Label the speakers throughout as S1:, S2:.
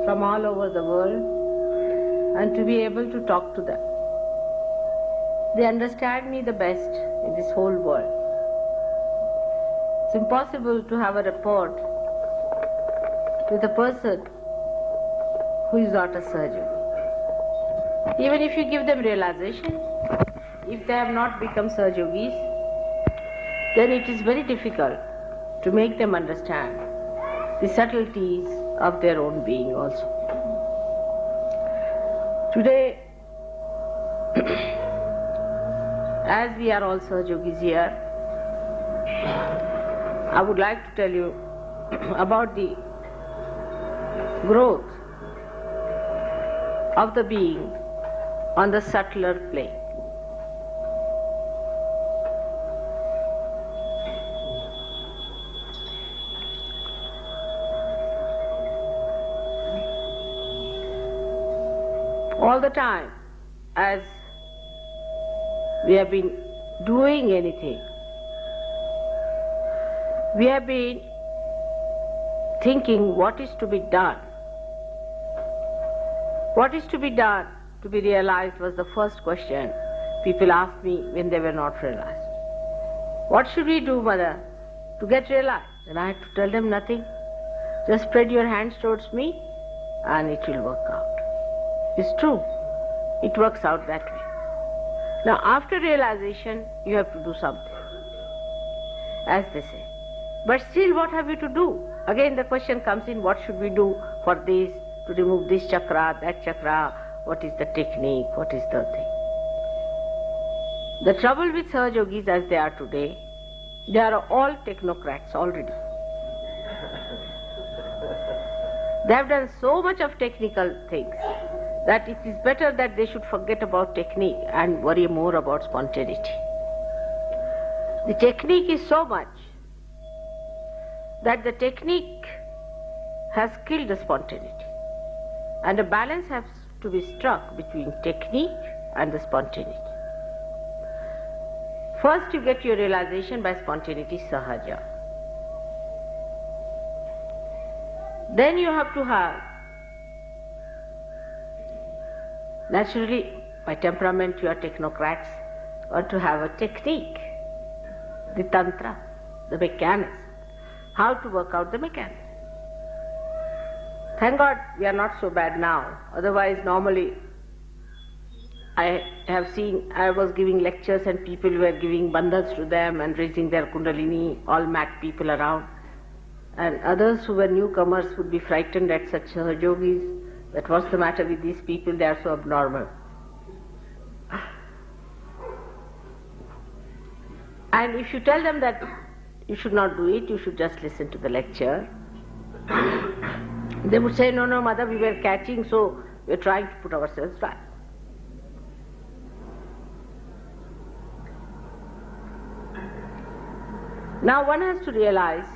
S1: from all over the world and to be able to talk to them. They understand me the best in this whole world. It's impossible to have a rapport with a person who is not a surgeon. Even if you give them realization, if they have not become Sahajayogis, then it is very difficult to make them understand the subtleties of their own being also. Today, as we are all Sahajayogis here, I would like to tell you about the growth of the being on the subtler plane. All the time, as we have been doing anything, we have been thinking what is to be done. What is to be done to be realized was the first question people asked me when they were not realized. What should we do, Mother, to get realized? And I had to tell them nothing. Just spread your hands towards me and it will work out. It's true. It works out that way. Now, after realization, you have to do something, as they say. But still, what have you to do? Again, the question comes in, what should we do for this, to remove this chakra, that chakra, what is the technique, what is the thing? The trouble with Sahajayogis as they are today, they are all technocrats already. They have done so much of technical things that it is better that they should forget about technique and worry more about spontaneity. The technique is so much that the technique has killed the spontaneity. And a balance has to be struck between technique and the spontaneity. First you get your realization by spontaneity, Sahaja. Then you have to have, naturally, by temperament you are technocrats, or to have a technique, the tantra, the mechanism, how to work out the mechanism. Thank God we are not so bad now. Otherwise, normally, I have seen, I was giving lectures and people were giving bandhans to them and raising their kundalini, all mad people around. And others who were newcomers would be frightened at such yogis. That what's the matter with these people, they are so abnormal. And if you tell them that you should not do it, you should just listen to the lecture, they would say, no, Mother, we were catching, so we are trying to put ourselves right. Now one has to realize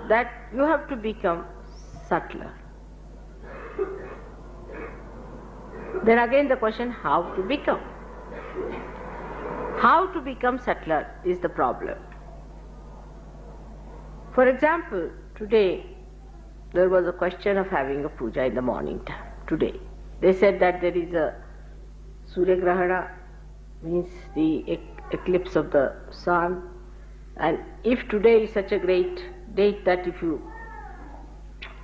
S1: that you have to become subtler. Then again the question, how to become? How to become subtler is the problem. For example, today there was a question of having a puja in the morning time. Today they said that there is a Surya Grahana, means the eclipse of the sun, and if today is such a great date that if you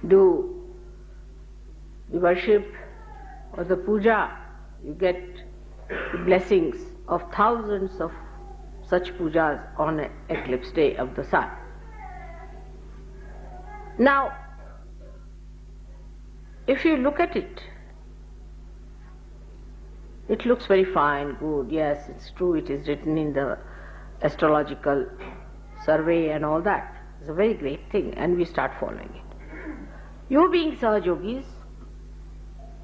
S1: do the worship or the puja, you get the blessings of thousands of such pujas on an eclipse day of the sun. Now, if you look at it, it looks very fine, good, yes, it's true, it is written in the astrological survey and all that. It's a very great thing, and we start following it. You being Sahaja Yogis,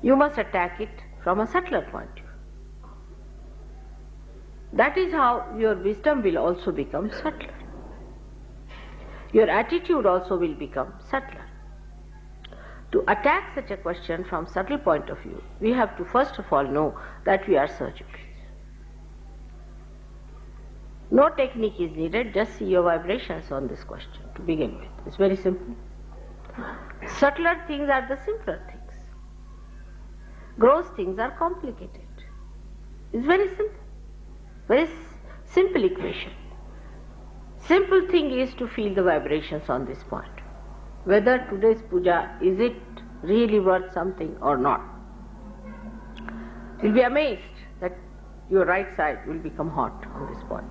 S1: you must attack it from a subtler point of view. That is how your wisdom will also become subtler. Your attitude also will become subtler. To attack such a question from subtle point of view, we have to first of all know that we are Sahaja Yogis. No technique is needed, just see your vibrations on this question to begin with. It's very simple. Subtler things are the simpler things. Gross things are complicated. It's very simple. Very simple equation. Simple thing is to feel the vibrations on this point. Whether today's puja, is it really worth something or not? You'll be amazed that your right side will become hot on this point.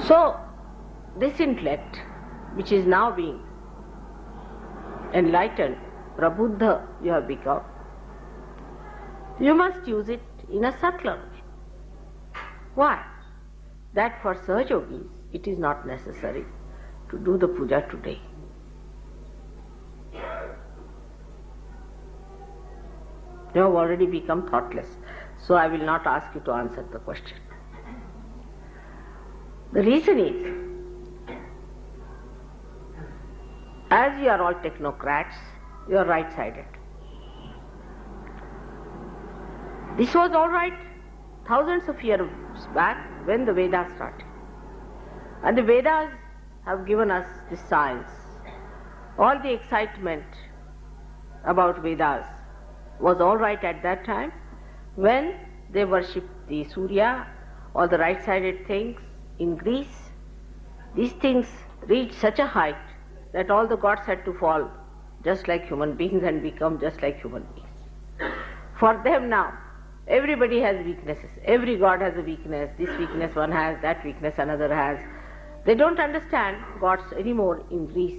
S1: So, this intellect, which is now being enlightened, Prabuddha you have become, you must use it in a subtler way. Why? That for Sahaja Yogis, it is not necessary to do the puja today. You have already become thoughtless, so I will not ask you to answer the question. The reason is, as you are all technocrats, you are right-sided. This was all right thousands of years back when the Vedas started. And the Vedas have given us this science. All the excitement about Vedas was all right at that time when they worshipped the Surya, all the right-sided things in Greece. These things reached such a height that all the gods had to fall just like human beings and become just like human beings. For them now, everybody has weaknesses. Every god has a weakness. This weakness one has, that weakness another has. They don't understand gods anymore in Greece.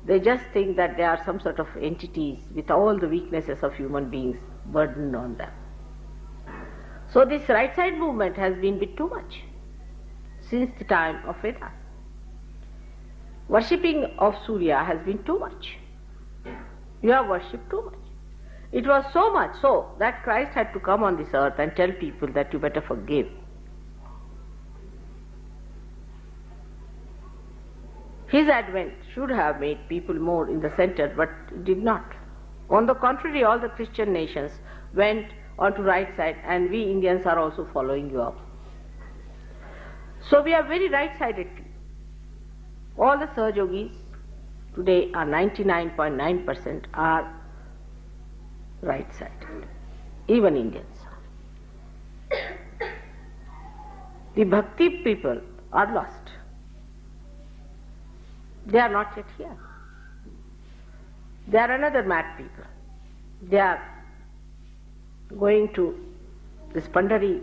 S1: They just think that they are some sort of entities with all the weaknesses of human beings burdened on them. So this right side movement has been a bit too much since the time of Vedas. Worshipping of Surya has been too much. You have worshipped too much. It was so much so that Christ had to come on this earth and tell people that you better forgive. His advent should have made people more in the center, but it did not. On the contrary, all the Christian nations went on to right side, and we Indians are also following you up. So we are very right-sided. All the Sahaja Yogis today are 99.9% are right-sided. Even Indians are. The bhakti people are lost. They are not yet here. They are another mad people. They are going to this Pandari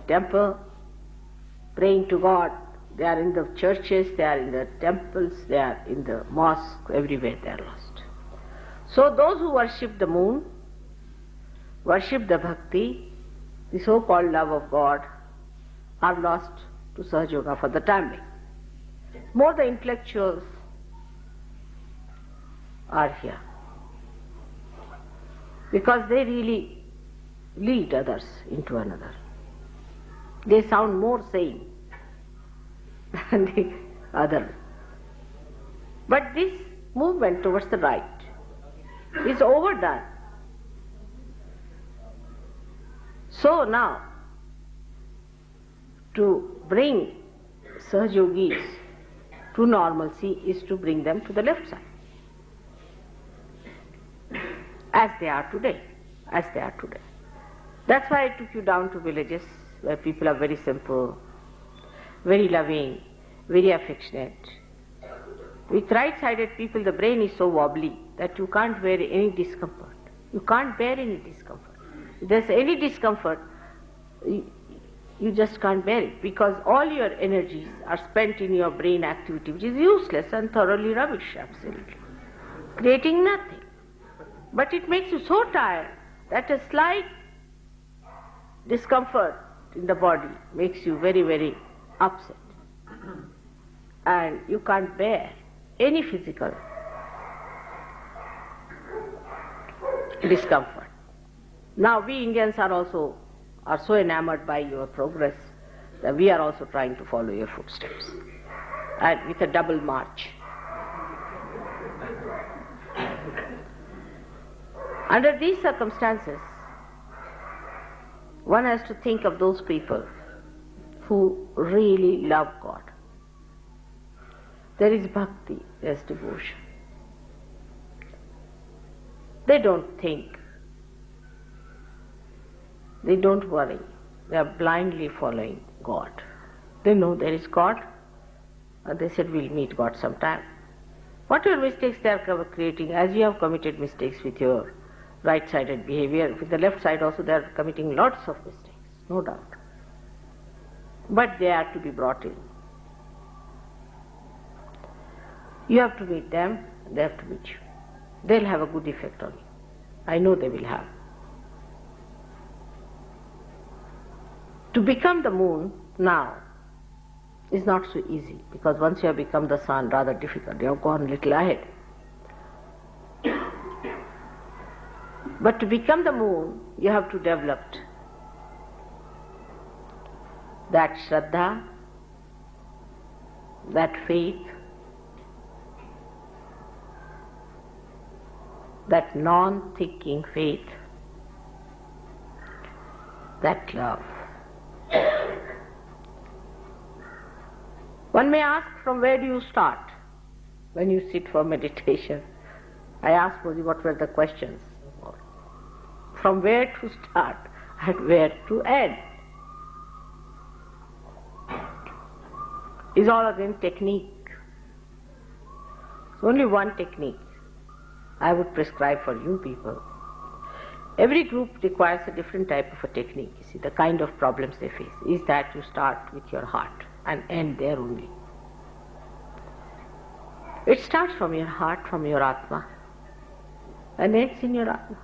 S1: temple, praying to God. They are in the churches, they are in the temples, they are in the mosques, everywhere they are lost. So those who worship the moon, worship the bhakti, the so-called love of God, are lost to Sahaja Yoga for the time being. More the intellectuals are here, because they really lead others into another. They sound more sane than the other. But this movement towards the right It's overdone. So now, to bring Sahaja Yogis to normalcy is to bring them to the left side. As they are today. That's why I took you down to villages where people are very simple, very loving, very affectionate. With right-sided people, the brain is so wobbly that you can't bear any discomfort. You can't bear any discomfort. If there's any discomfort, you just can't bear it, because all your energies are spent in your brain activity, which is useless and thoroughly rubbish, absolutely, creating nothing. But it makes you so tired that a slight discomfort in the body makes you very, very upset. And you can't bear any physical discomfort. Now we Indians are so enamored by your progress that we are also trying to follow your footsteps, and with a double march. Under these circumstances, one has to think of those people who really love God. There is bhakti, there is devotion. They don't think. They don't worry. They are blindly following God. They know there is God, and they said, we'll meet God sometime. Whatever mistakes they are creating, as you have committed mistakes with your right-sided behavior, with the left side also they are committing lots of mistakes, no doubt. But they are to be brought in. You have to meet them, they have to meet you. They'll have a good effect on you. I know they will have. To become the moon now is not so easy, because once you have become the sun, rather difficult. You have gone a little ahead. But to become the moon, you have to develop that Shraddha, that faith, that non-thinking faith, that love. One may ask, from where do you start when you sit for meditation? I asked Modi what were the questions. From where to start and where to end is all again technique. It's only one technique I would prescribe for you people. Every group requires a different type of a technique. You see, the kind of problems they face is that you start with your heart and end there only. It starts from your heart, from your Atma, and ends in your Atma.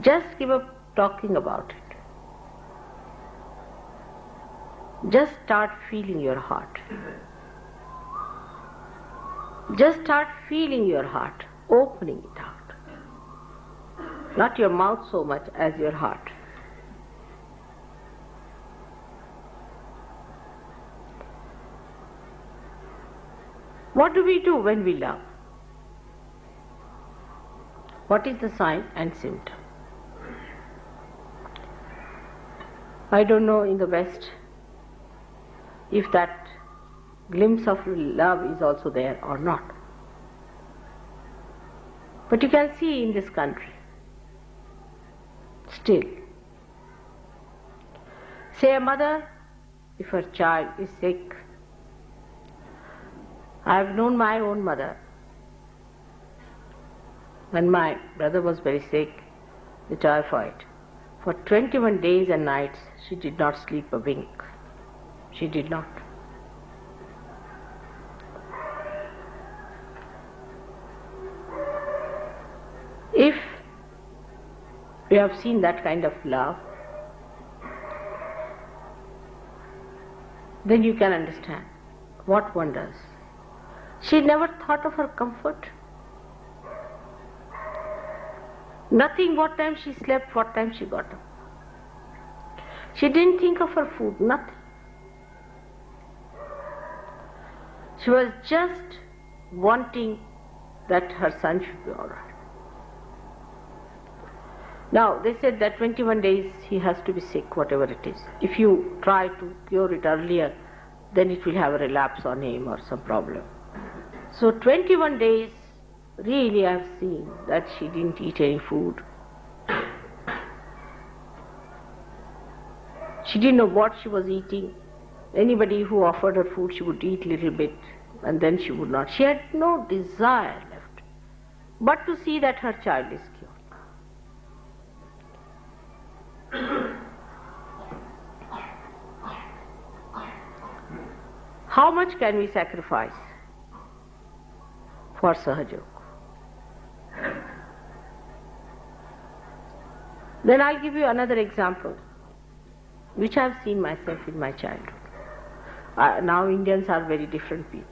S1: Just give up talking about it. Just start feeling your heart. Just start feeling your heart, opening it out. Not your mouth so much as your heart. What do we do when we love? What is the sign and symptom? I don't know in the West if that glimpse of love is also there or not. But you can see in this country, still. Say a mother, if her child is sick. I have known my own mother. When my brother was very sick, the typhoid, for 21 days and nights she did not sleep a wink. She did not. If you have seen that kind of love, then you can understand what wonders. She never thought of her comfort. Nothing, what time she slept, what time she got up. She didn't think of her food, nothing. She was just wanting that her son should be all right. Now, they said that 21 days he has to be sick, whatever it is. If you try to cure it earlier, then it will have a relapse on him or some problem. So 21 days, really I have seen that she didn't eat any food. She didn't know what she was eating. Anybody who offered her food, she would eat a little bit and then she would not. She had no desire left but to see that her child is cured. How much can we sacrifice for Sahaja Yoga? Then I'll give you another example, which I've seen myself in my childhood. Now Indians are very different people.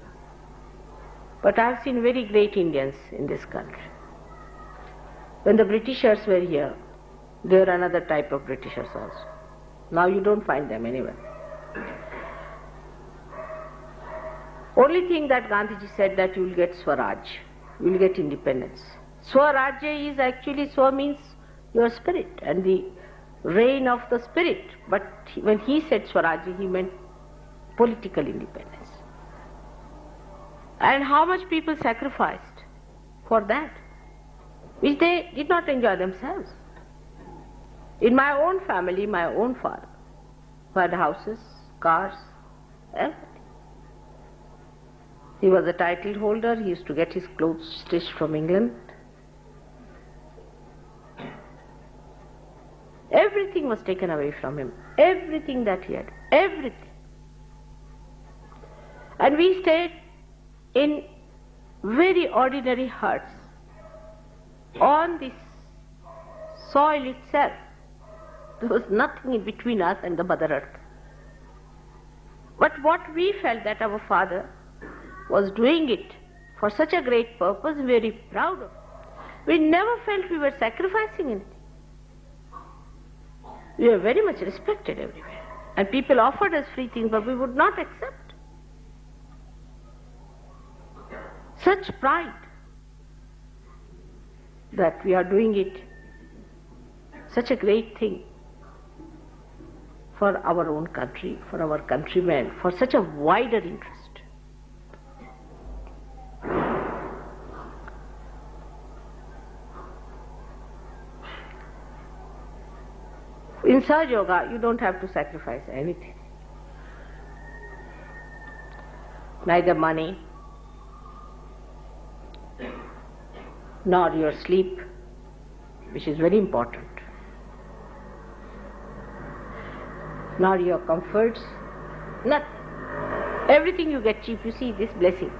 S1: But I've seen very great Indians in this country. When the Britishers were here, they were another type of Britishers also. Now you don't find them anywhere. Only thing that Gandhiji said that you will get Swaraj, you will get independence. Swarajya is actually, Swa means your spirit and the reign of the spirit. But when he said Swarajya, he meant political independence. And how much people sacrificed for that, which they did not enjoy themselves. In my own family, my own father, who had houses, cars, everything. He was a title holder, he used to get his clothes stitched from England. Everything was taken away from him, everything that he had, everything. And we stayed in very ordinary huts on this soil itself. There was nothing in between us and the Mother Earth. But what we felt that our father was doing it for such a great purpose, very proud of it. We never felt we were sacrificing anything. We were very much respected everywhere. And people offered us free things, but we would not accept. Such pride that we are doing it, such a great thing for our own country, for our countrymen, for such a wider interest. In Sahaja Yoga, you don't have to sacrifice anything. Neither money, nor your sleep, which is very important, nor your comforts, nothing. Everything you get cheap. You see this blessing.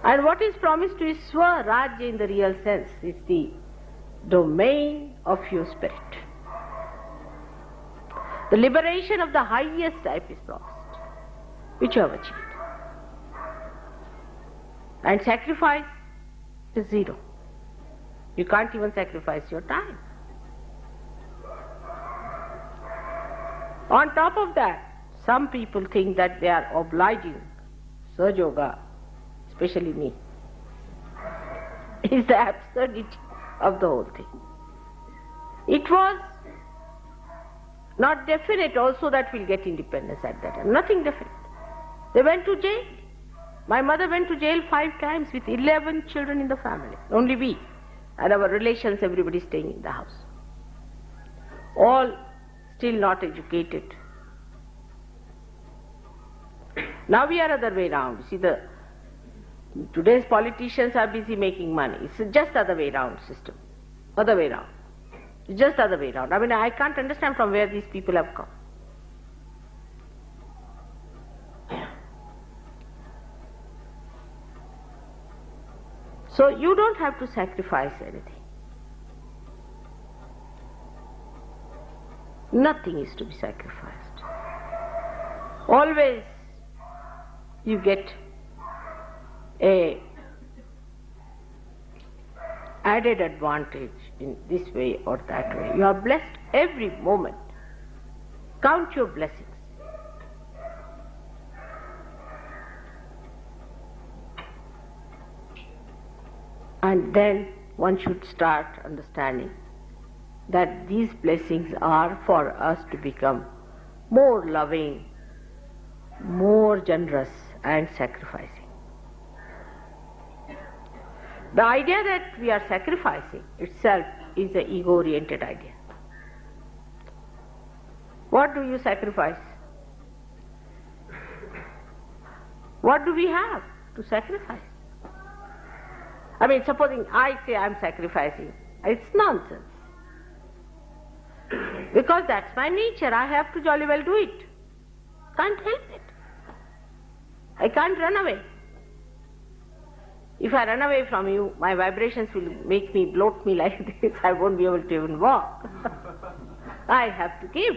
S1: And what is promised to is Swarajya in the real sense. It's the domain of your spirit. The liberation of the highest type is promised, which you have achieved. And sacrifice is zero. You can't even sacrifice your time. On top of that, some people think that they are obliging Sahaja Yoga, especially me, is the absurdity of the whole thing. It was not definite also that we'll get independence at that time. Nothing definite. They went to jail. My mother went to jail 5 times with 11 children in the family. Only we and our relations, everybody staying in the house. All still not educated. Now we are other way around. See, today's politicians are busy making money. It's just other way around system. Other way around. It's just other way around. I mean, I can't understand from where these people have come. So you don't have to sacrifice anything. Nothing is to be sacrificed. Always you get a added advantage in this way or that way. You are blessed every moment Count your blessings. And then one should start understanding that these blessings are for us to become more loving, more generous and sacrificing. The idea that we are sacrificing itself is an ego-oriented idea. What do you sacrifice? What do we have to sacrifice? I mean, supposing I say I'm sacrificing, it's nonsense. Because that's my nature, I have to jolly well do it. Can't help it. I can't run away. If I run away from you, my vibrations will make me, bloat me like this, I won't be able to even walk. I have to give.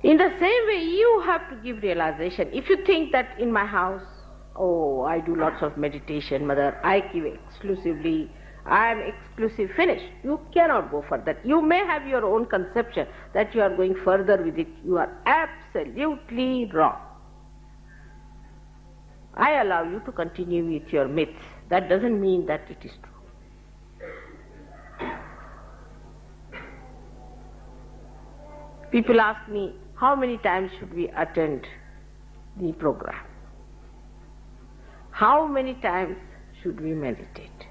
S1: In the same way, you have to give realization. If you think that in my house, oh, I do lots of meditation, mother, I give exclusively, I am exclusive, finished. You cannot go further. You may have your own conception that you are going further with it. You are absolutely wrong. I allow you to continue with your myths. That doesn't mean that it is true. People ask me, how many times should we attend the program? How many times should we meditate?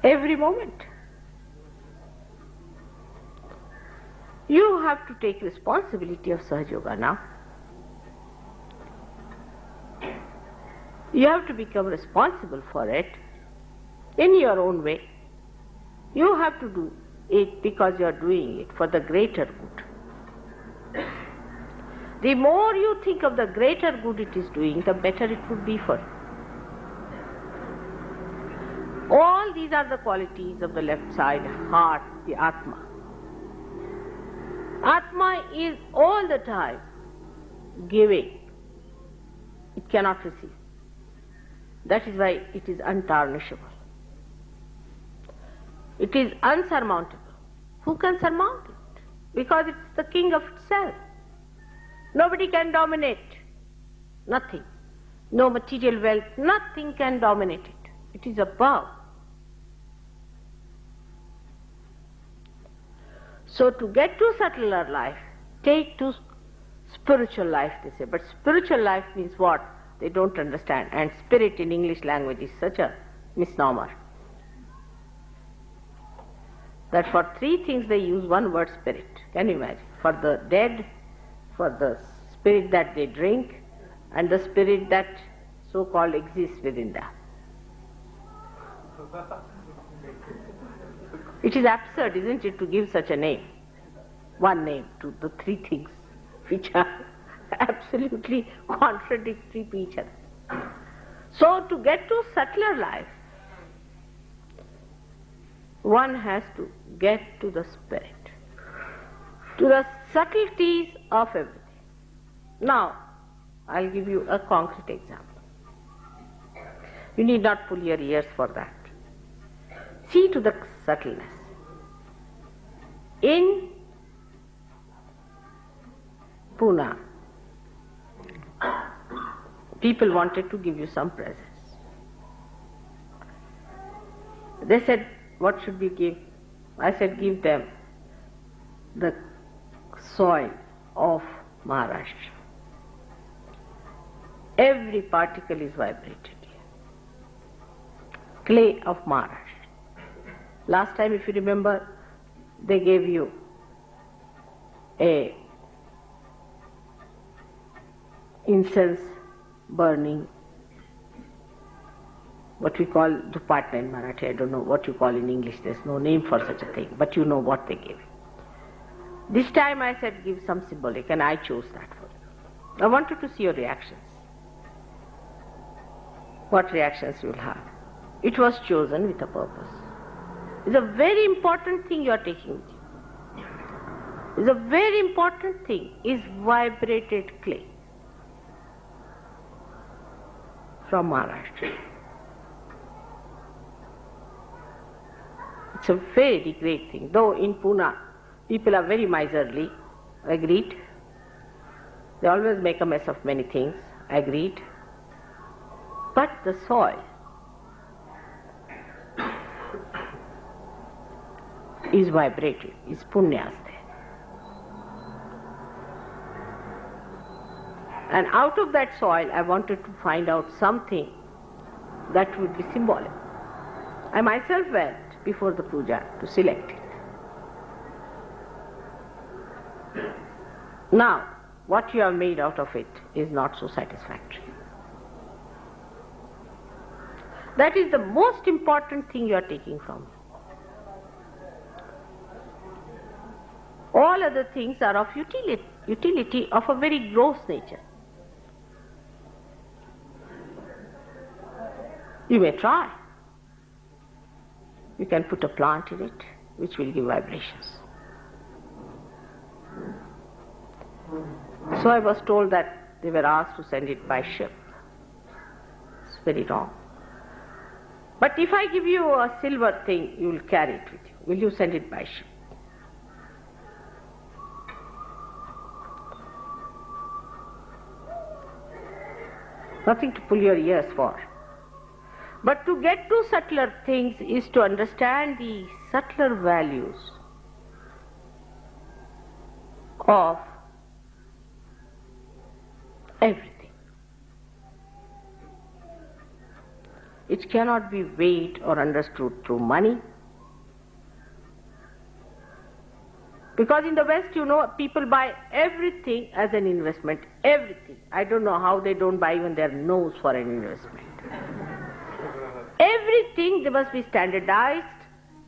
S1: Every moment. You have to take responsibility of Sahaja Yoga now. You have to become responsible for it in your own way. You have to do it because you are doing it for the greater good. The more you think of the greater good it is doing, the better it would be for you. All these are the qualities of the left side, heart, the Atma. Atma is all the time giving. It cannot receive. That is why it is untarnishable. It is unsurmountable. Who can surmount it? Because it's the king of itself. Nobody can dominate. Nothing. No material wealth, nothing can dominate it. It is above. So to get to subtler life, take to spiritual life, they say. But spiritual life means what? They don't understand. And spirit in English language is such a misnomer. That for three things they use one word, spirit. Can you imagine? For the dead, for the spirit that they drink, and the spirit that so-called exists within them. It is absurd, isn't it, to give such a name, one name to the three things which are absolutely contradictory to each other. So to get to subtler life, one has to get to the spirit, to the subtleties of everything. Now, I'll give you a concrete example. You need not pull your ears for that. See to the subtleness. In Pune, people wanted to give you some presents. They said, what should we give? I said, give them the soil of Maharashtra. Every particle is vibrated here. Clay of Maharashtra. Last time, if you remember, they gave you a incense burning, what we call dupatta in Marathi. I don't know what you call in English. There's no name for such a thing, but you know what they gave. This time I said give some symbolic, and I chose that for you. I wanted to see your reactions. What reactions you will have. It was chosen with a purpose. It's a very important thing you are taking with you. It's a very important thing is vibrated clay from Maharashtra. It's a very great thing. Though in Pune, people are very miserly, agreed. They always make a mess of many things, agreed. But the soil is vibrating, is punyas there. And out of that soil, I wanted to find out something that would be symbolic. I myself went before the puja to select it. Now, what you have made out of it is not so satisfactory. That is the most important thing you are taking from me. All other things are of utility of a very gross nature. You may try. You can put a plant in it which will give vibrations. So I was told that they were asked to send it by ship. It's very wrong. But if I give you a silver thing, you will carry it with you. Will you send it by ship? Nothing to pull your ears for. But to get to subtler things is to understand the subtler values of everything. It cannot be weighed or understood through money. Because in the West, people buy everything as an investment. Everything. I don't know how they don't buy even their nose for an investment. Everything they must be standardized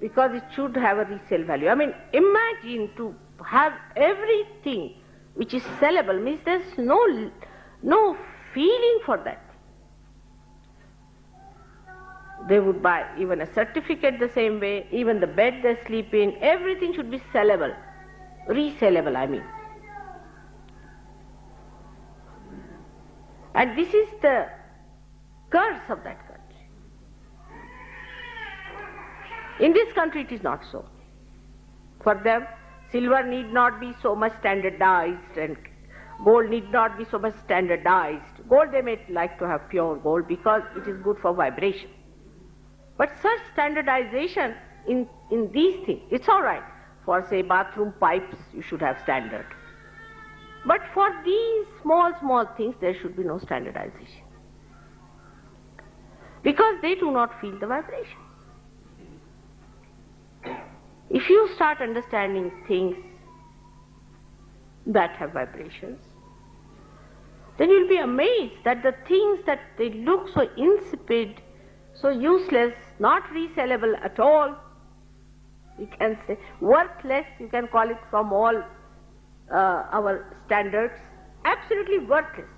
S1: because it should have a resale value. I mean, imagine to have everything which is sellable means there's no feeling for that. They would buy even a certificate the same way, even the bed they sleep in, everything should be sellable, resellable, I mean. And this is the curse of that country. In this country it is not so. For them, silver need not be so much standardized and gold need not be so much standardized. Gold they may like to have pure gold because it is good for vibration. But such standardization in these things, it's all right. For say bathroom pipes, you should have standard. But for these small things, there should be no standardization. Because they do not feel the vibration. If you start understanding things that have vibrations, then you'll be amazed that the things that they look so insipid, so useless, not resellable at all, you can say worthless, you can call it from all our standards, absolutely worthless,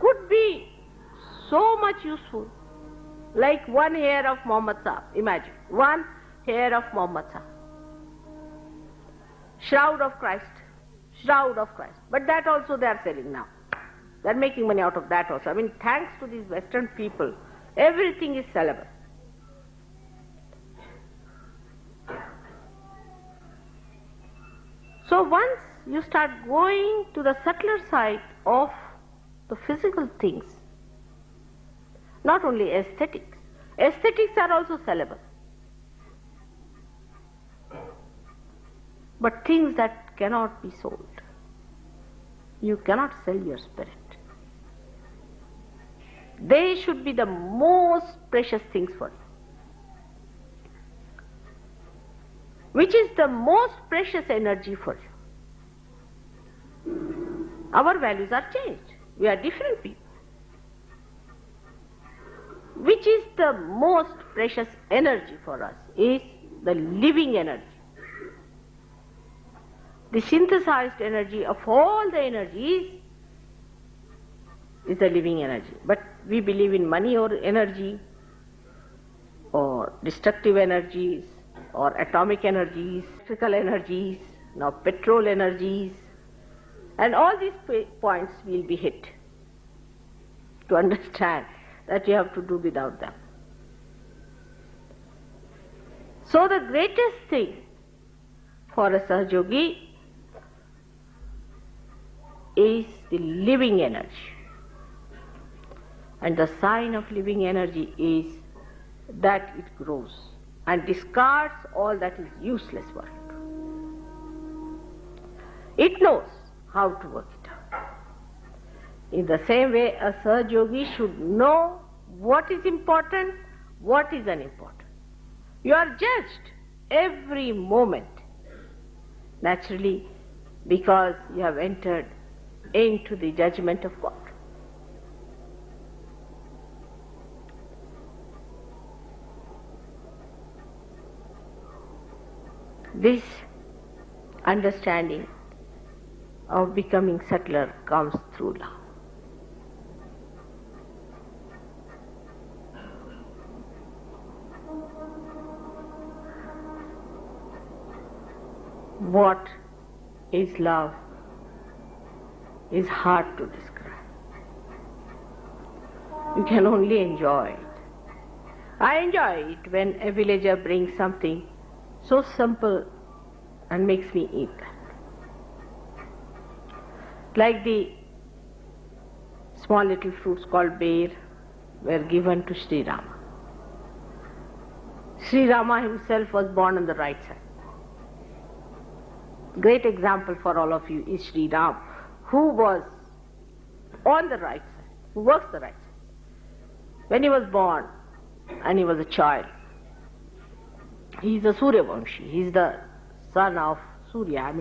S1: could be so much useful. Like one hair of Muhammad Sahib, imagine, one hair of Muhammad Sahib. Shroud of Christ. But that also they are selling now. They are making money out of that also. I mean, thanks to these Western people, everything is sellable. So once you start going to the subtler side of the physical things, not only aesthetics are also sellable. But things that cannot be sold. You cannot sell your spirit. They should be the most precious things for you. Which is the most precious energy for you. Our values are changed. We are different people. Which is the most precious energy for us is the living energy. The synthesized energy of all the energies is the living energy. But we believe in money or energy, or destructive energies, or atomic energies, electrical energies, now petrol energies, and all these points will be hit to understand that you have to do without them. So the greatest thing for a Sahajayogi is the living energy. And the sign of living energy is that it grows and discards all that is useless work. It knows how to work it out. In the same way, a Sahajayogi should know what is important, what is unimportant. You are judged every moment, naturally, because you have entered into the judgment of God. This understanding of becoming subtler comes through love. What is love is hard to describe. You can only enjoy it. I enjoy it when a villager brings something so simple and makes me eat that. Like the small little fruits called bear were given to Shri Rama. Shri Rama himself was born on the right side. Great example for all of you is Shri Ram, who was on the right side, who works the right side. When he was born and he was a child, he is a Suryavamshi, he is the son of Surya.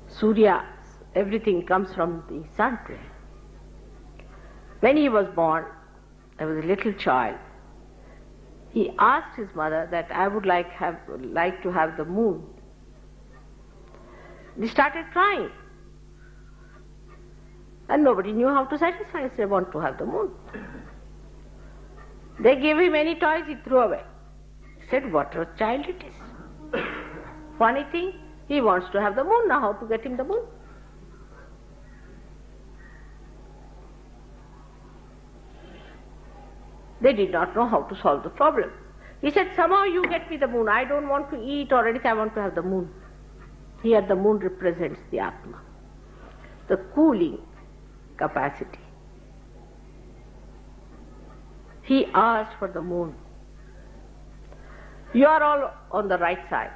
S1: Surya, everything comes from the sun to him. When he was born, I was a little child, he asked his mother that I would like to have the moon. They started crying. And nobody knew how to satisfy us. They want to have the moon. They gave him any toys, he threw away. He said, what a child it is. Funny thing, he wants to have the moon. Now how to get him the moon? They did not know how to solve the problem. He said, somehow you get me the moon. I don't want to eat or anything, I want to have the moon. Here the moon represents the Atma, the cooling capacity. He asked for the moon. You are all on the right side,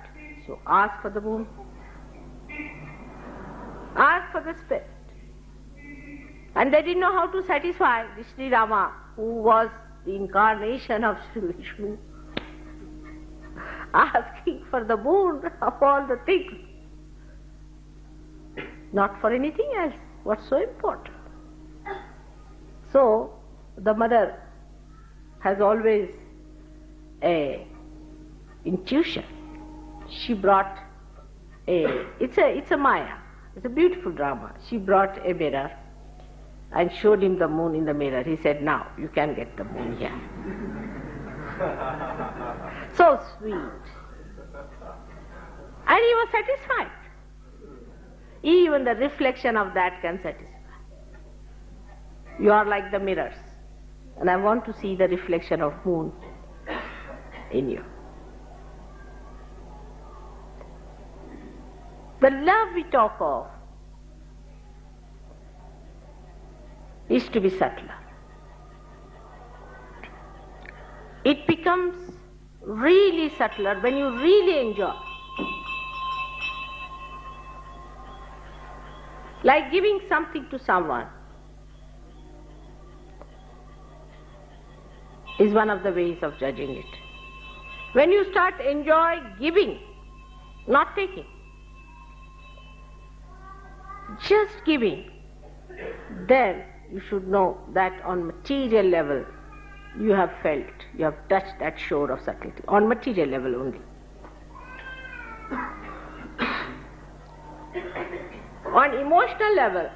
S1: so ask for the moon. Ask for the spirit. And they didn't know how to satisfy the Sri Rama, who was the incarnation of Sri Vishnu, asking for the moon of all the things. Not for anything else. What's so important? So, the mother has always a intuition. She brought it's a Maya. It's a beautiful drama. She brought a mirror and showed him the moon in the mirror. He said, now you can get the moon here. So sweet. And he was satisfied. Even the reflection of that can satisfy. You are like the mirrors, and I want to see the reflection of moon in you. The love we talk of is to be subtler. It becomes really subtler when you really enjoy. Like giving something to someone is one of the ways of judging it. When you start enjoy giving, not taking, just giving, then you should know that on material level you have felt, you have touched that shore of subtlety, on material level only. On emotional level,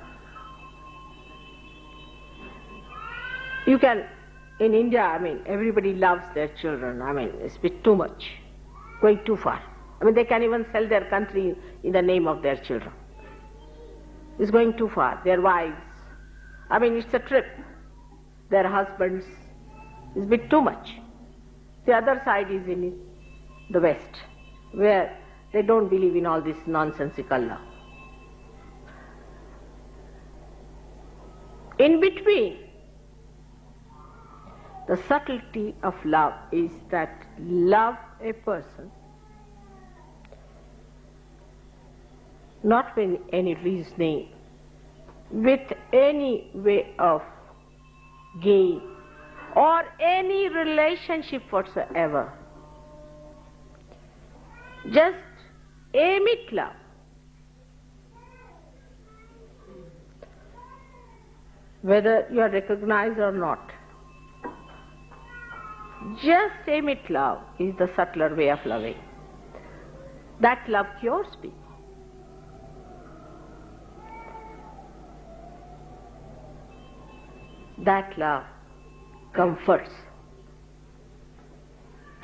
S1: you can, in India, everybody loves their children. It's a bit too much, going too far. They can even sell their country in the name of their children. It's going too far. Their wives, it's a trip. Their husbands, it's a bit too much. The other side is in it. the West, where they don't believe in all this nonsensical love. In between, the subtlety of love is that love a person not with any reasoning, with any way of gain or any relationship whatsoever. Just aim at love. Whether you are recognized or not, just aim at love is the subtler way of loving. That love cures people. That love comforts.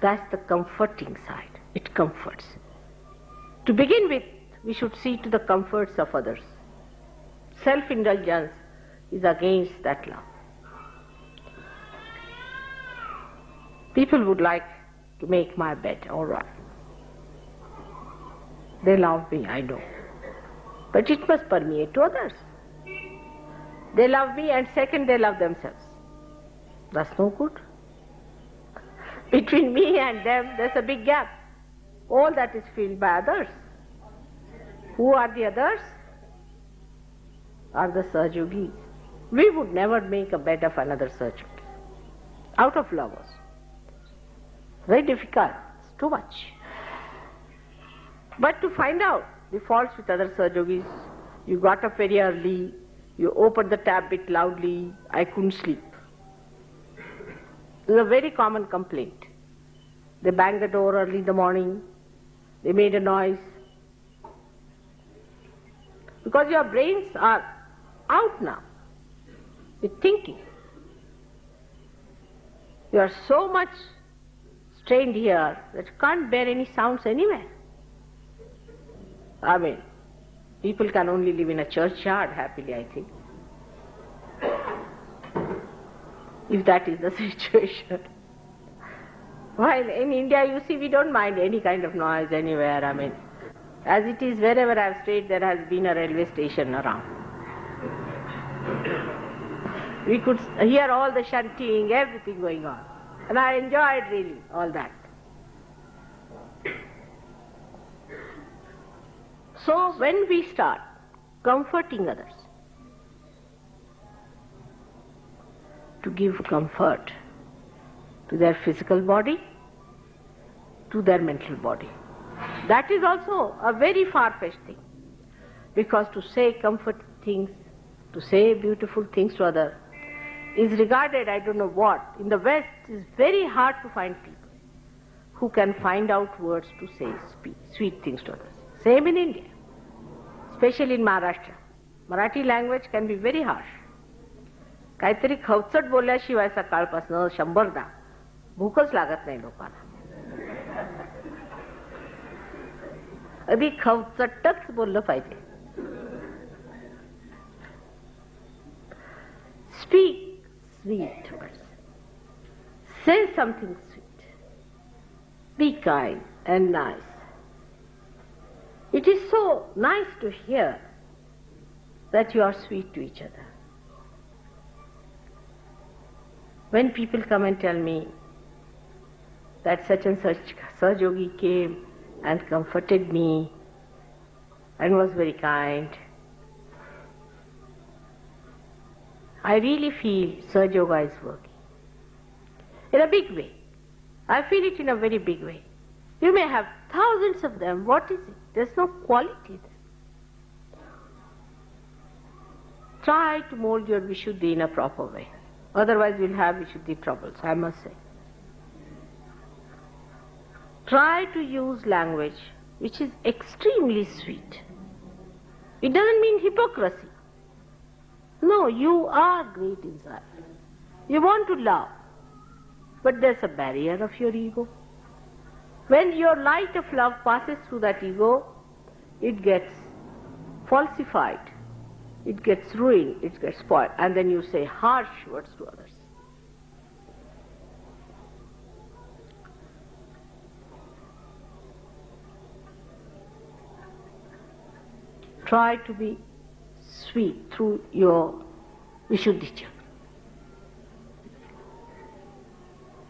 S1: That's the comforting side. It comforts. To begin with, we should see to the comforts of others. Self-indulgence is against that love. People would like to make my bed, all right. They love me, I know. But it must permeate to others. They love me, and second, they love themselves. That's no good. Between me and them, there's a big gap. All that is filled by others. Who are the others? Are the Sahajayogis. We would never make a bed of another Sahajayogi. Out of love also. Very difficult. It's too much. But to find out the faults with other Sahajayogis, you got up very early, you opened the tap bit loudly, I couldn't sleep. This is a very common complaint. They banged the door early in the morning, they made a noise. Because your brains are out now with thinking. You are so much strained here that you can't bear any sounds anywhere. I mean, people can only live in a churchyard happily, I think. If that is the situation. While in India, you see, we don't mind any kind of noise anywhere. I mean, as it is, wherever I've stayed, there has been a railway station around. We could hear all the chanting, everything going on. And I enjoyed really all that. So when we start comforting others, to give comfort to their physical body, to their mental body, that is also a very far-fetched thing. Because to say comforting things, to say beautiful things to others, is regarded, I don't know what, in the West is very hard to find people who can find out words to say sweet things to others. Same in India, especially in Maharashtra. Marathi language can be very harsh. काहीतरी खवचट बोलल्याशिवाय सकाळपासून 100दा भूकच लागत नाही लोकांना. अगदी खवचटच बोललं पाहिजे. Speak sweet words. Say something sweet. Be kind and nice. It is so nice to hear that you are sweet to each other. When people come and tell me that such and such Sahajayogi came and comforted me and was very kind, I really feel Sahaja is working. In a big way. I feel it in a very big way. You may have thousands of them. What is it? There's no quality there. Try to mold your Vishuddhi in a proper way. Otherwise we'll have Vishuddhi troubles, I must say. Try to use language which is extremely sweet. It doesn't mean hypocrisy. No, you are great inside. You want to love, but there's a barrier of your ego. When your light of love passes through that ego, it gets falsified, it gets ruined, it gets spoiled, and then you say harsh words to others. try to be sweet through your Vishuddhi chakra.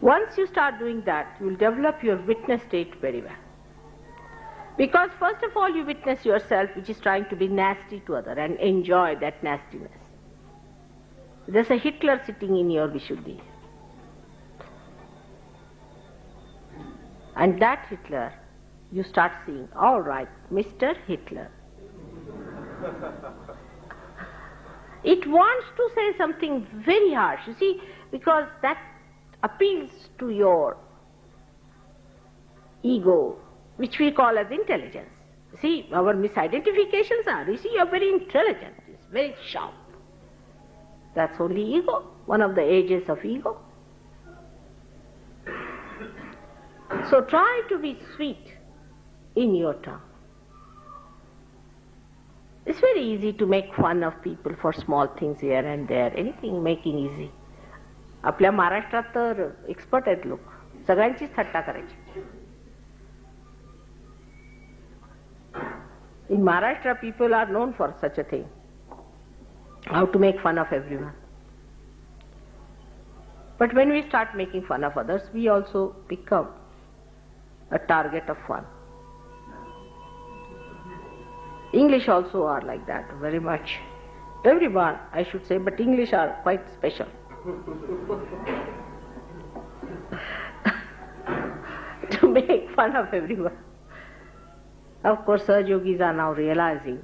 S1: Once you start doing that, you will develop your witness state very well. Because first of all you witness yourself which is trying to be nasty to other and enjoy that nastiness. There's a Hitler sitting in your Vishuddhi. And that Hitler, you start seeing, all right, Mr. Hitler. It wants to say something very harsh, you see, because that appeals to your ego, which we call as intelligence. See, our misidentifications are, you see, you're very intelligent, it's very sharp. That's only ego, one of the ages of ego. So try to be sweet in your tongue. It's very easy to make fun of people for small things here and there, anything making easy. आपल्या महाराष्ट्रात तर expert आहेत लोक, सगळ्यांचीच थट्टा करायची. In Maharashtra, people are known for such a thing, how to make fun of everyone. But when we start making fun of others, we also become a target of fun. English also are like that, very much. Everyone, I should say, but English are quite special. To make fun of everyone. Of course, Sahaja Yogis are now realizing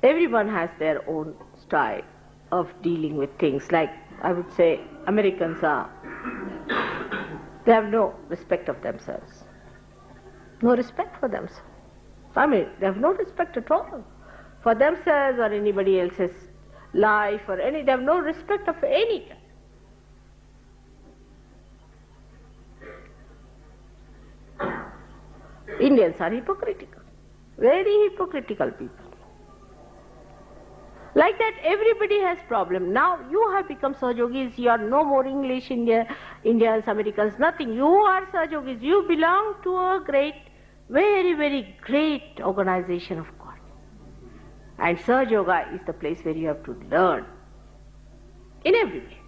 S1: everyone has their own style of dealing with things. Like, I would say, Americans are, they have no respect of themselves. No respect for themselves. I mean, they have no respect at all for themselves or anybody else's life or any, they have no respect of any kind. Indians are hypocritical, very hypocritical people. Like that, everybody has problem. Now you have become Sahaja Yogis, you are no more English, Indians, Americans, nothing. You are Sahaja Yogis, you belong to a great, very, very great organization of God. And Sahaja Yoga is the place where you have to learn in every way.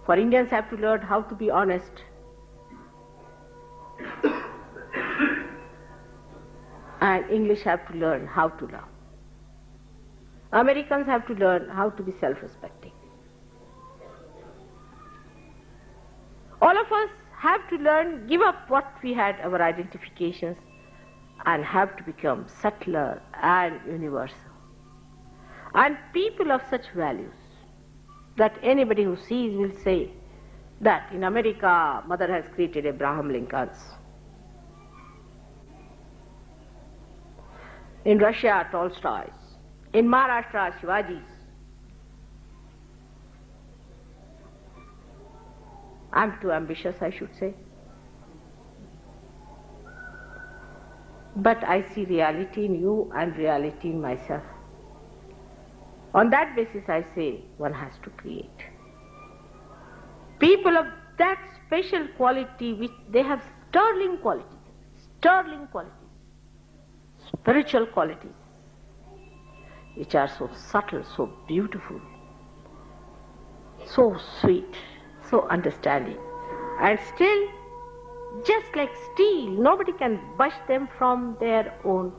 S1: For Indians have to learn how to be honest. And English have to learn how to love. Americans have to learn how to be self-respecting. All of us have to learn, give up what we had, our identifications, and have to become subtler and universal. And people of such values that anybody who sees will say that in America, Mother has created Abraham Lincolns. In Russia, Tolstoy's. In Maharashtra, Shivaji's. I'm too ambitious, I should say. But I see reality in you and reality in myself. On that basis, I say one has to create. People of that special quality, which they have sterling qualities, spiritual qualities, which are so subtle, so beautiful, so sweet, so understanding, and still just like steel, nobody can budge them from their own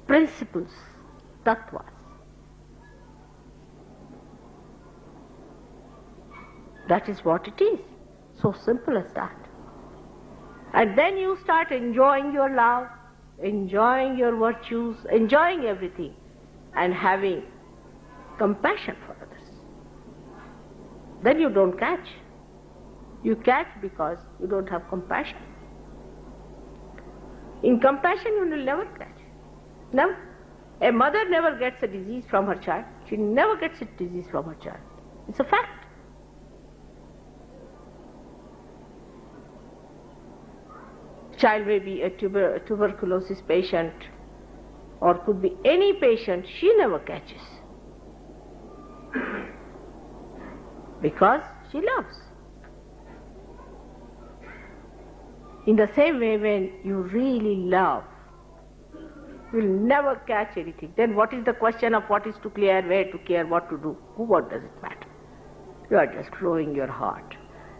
S1: principles, tattvas. That is what it is, so simple as that. And then you start enjoying your love, enjoying your virtues, enjoying everything, and having compassion for others. Then you don't catch. You catch because you don't have compassion. In compassion you will never catch. Never. A mother never gets a disease from her child. She never gets a disease from her child. It's a fact. Child may be a tuberculosis patient or could be any patient, she never catches. Because she loves. In the same way, when you really love, You will never catch anything. Then what is the question of what is to clear, where to care, what to do? What does it matter? You are just flowing your heart.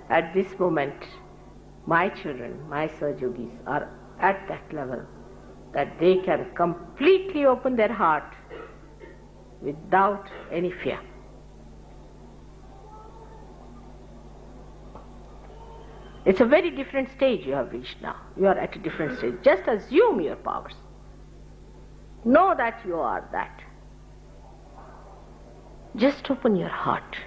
S1: At this moment, my children, my Sahajogis are at that level that they can completely open their heart without any fear. It's a very different stage you have reached now. You are at a different stage. Just assume your powers. Know that you are that. Just open your heart.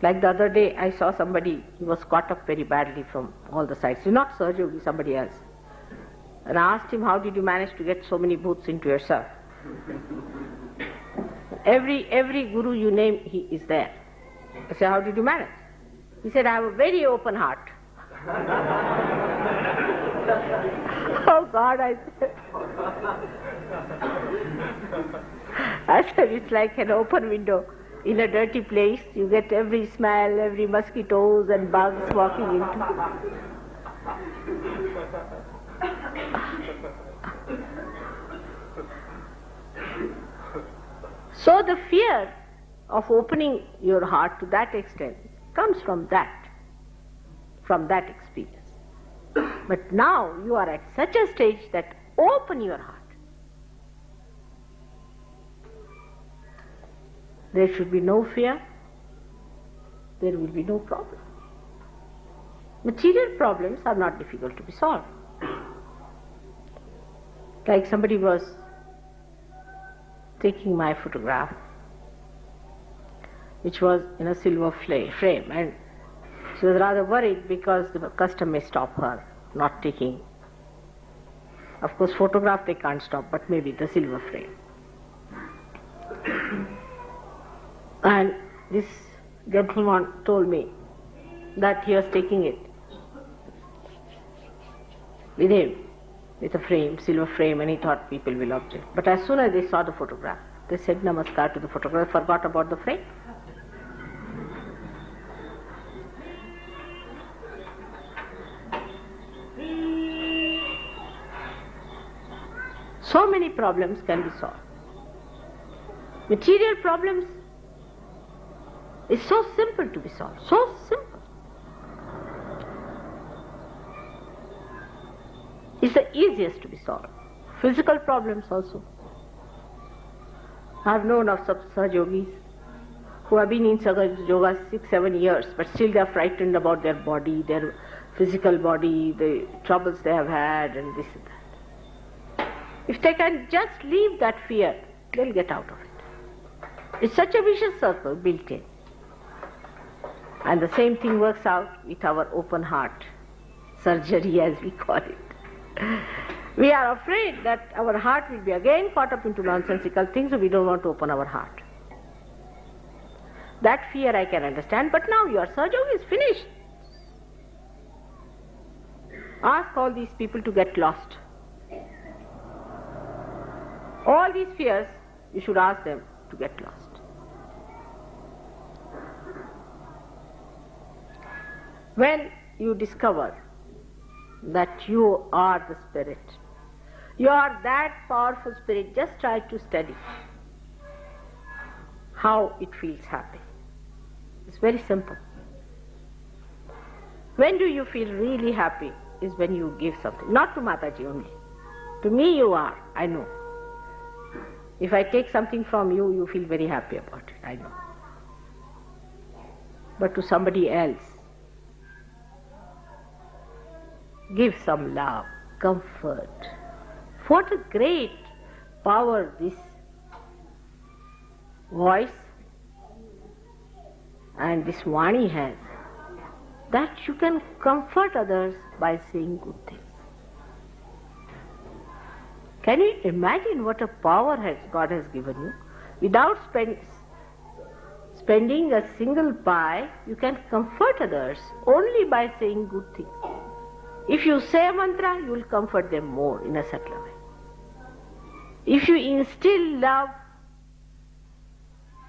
S1: Like the other day, I saw somebody, he was caught up very badly from all the sides. He's not Sahajayogi, somebody else. And I asked him, how did you manage to get so many booths into yourself? Every guru you name, he is there. I said, how did you manage? He said, I have a very open heart. Oh God, I said, it's like an open window. In a dirty place, you get every smell, every mosquitoes and bugs walking into. So the fear of opening your heart to that extent comes from that experience. But now you are at such a stage that open your heart. There should be no fear, there will be no problem. Material problems are not difficult to be solved. Like somebody was taking my photograph, which was in a silver frame, and she was rather worried because the custom may stop her not taking. Of course, photograph they can't stop, but maybe the silver frame. And this gentleman told me that he was taking it with him, with a frame, silver frame, and he thought people will object. But as soon as they saw the photograph, they said namaskar to the photograph, forgot about the frame. So many problems can be solved. Material problems is so simple to be solved, so simple. It's the easiest to be solved. Physical problems also. I have known of some Sahajogis who have been in Sahaja Yoga 6-7 years, but still they are frightened about their body, their physical body, the troubles they have had, and this and that. If they can just leave that fear, they'll get out of it. It's such a vicious circle built in. And the same thing works out with our open heart surgery, as we call it. We are afraid that our heart will be again caught up into nonsensical things, so we don't want to open our heart. That fear I can understand, but now your Sahaja is finished. Ask all these people to get lost. All these fears, you should ask them to get lost. When you discover that you are the spirit, you are that powerful spirit, just try to study how it feels happy. It's very simple. When do you feel really happy is when you give something. Not to Mataji only. To me you are, I know. If I take something from you, you feel very happy about it, I know. But to somebody else, give some love, comfort. What a great power this voice and this Vani has, that you can comfort others by saying good things. Can you imagine what a power God has given you? Without spending a single pi, you can comfort others only by saying good things. If you say a mantra, you will comfort them more in a subtler way. If you instill love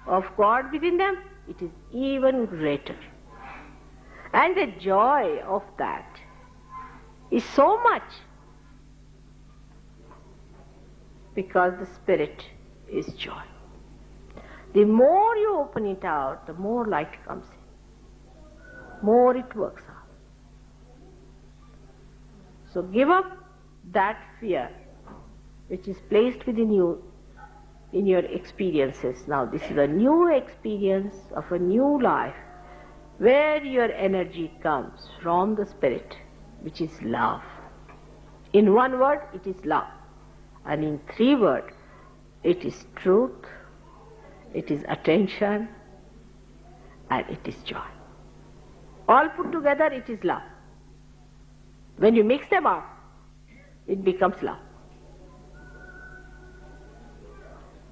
S1: of God within them, it is even greater. And the joy of that is so much because the spirit is joy. The more you open it out, the more light comes in, more it works out. So give up that fear which is placed within you in your experiences. Now this is a new experience of a new life where your energy comes from the spirit, which is love. In one word, it is love. And in three words, it is truth, it is attention, and it is joy. All put together, it is love. When you mix them up, it becomes love.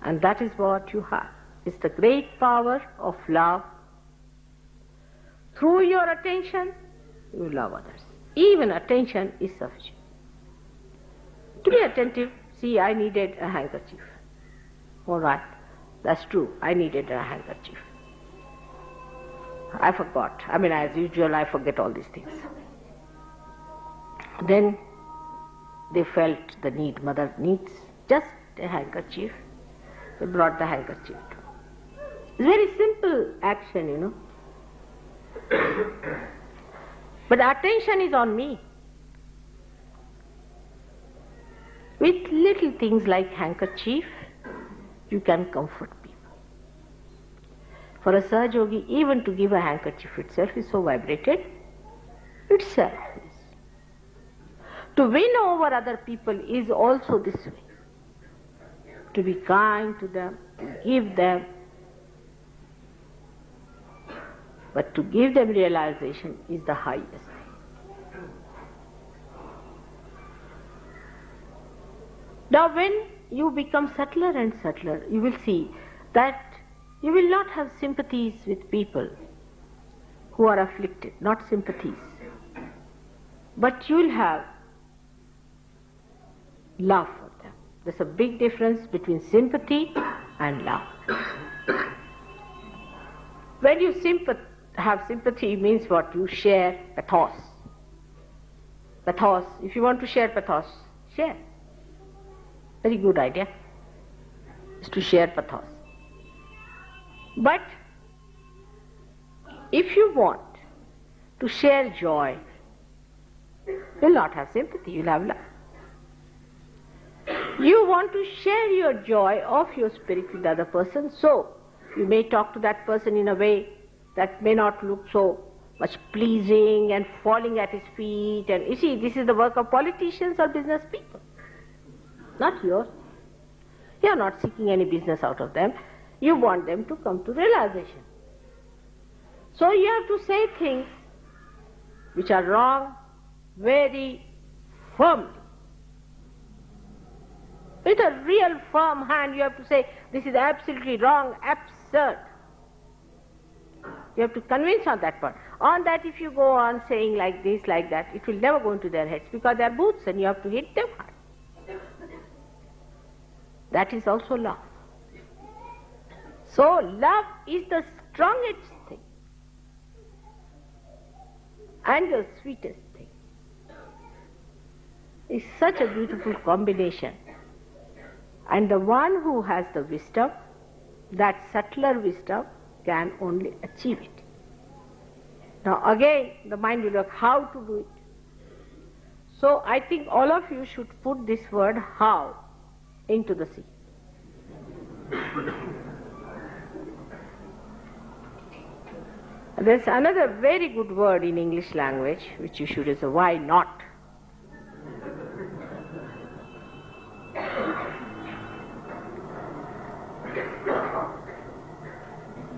S1: And that is what you have. It's the great power of love. Through your attention, you love others. Even attention is sufficient. To be attentive, see, I needed a handkerchief. All right, that's true, I needed a handkerchief. I forgot. As usual, I forget all these things. Then they felt the need. Mother needs just a handkerchief. They brought the handkerchief. It's a very simple action, But the attention is on me. With little things like handkerchief, you can comfort people. For a Sahaja Yogi, even to give a handkerchief itself is so vibrated, itself is. To win over other people is also this way. To be kind to them, to give them. But to give them realization is the highest. Now when you become subtler and subtler, you will see that you will not have sympathies with people who are afflicted, not sympathies. But you will have love for them. There's a big difference between sympathy and love. When you have sympathy, means what? You share pathos. Pathos. If you want to share pathos, share. Very good idea is to share pathos. But if you want to share joy, you will not have sympathy, you will have love. You want to share your joy of your spirit with the other person, so you may talk to that person in a way that may not look so much pleasing and falling at his feet. And you see, this is the work of politicians or business people, not yours. You are not seeking any business out of them. You want them to come to realization. So you have to say things which are wrong very firmly. With a real firm hand you have to say, this is absolutely wrong, absurd. You have to convince on that part. On that, if you go on saying like this, like that, it will never go into their heads because they are boots and you have to hit them hard. That is also love. So love is the strongest thing and the sweetest thing. It's such a beautiful combination. And the one who has the wisdom, that subtler wisdom, can only achieve it. Now again, the mind will work how to do it. So I think all of you should put this word how into the sea. There's another very good word in English language which you should use, why not?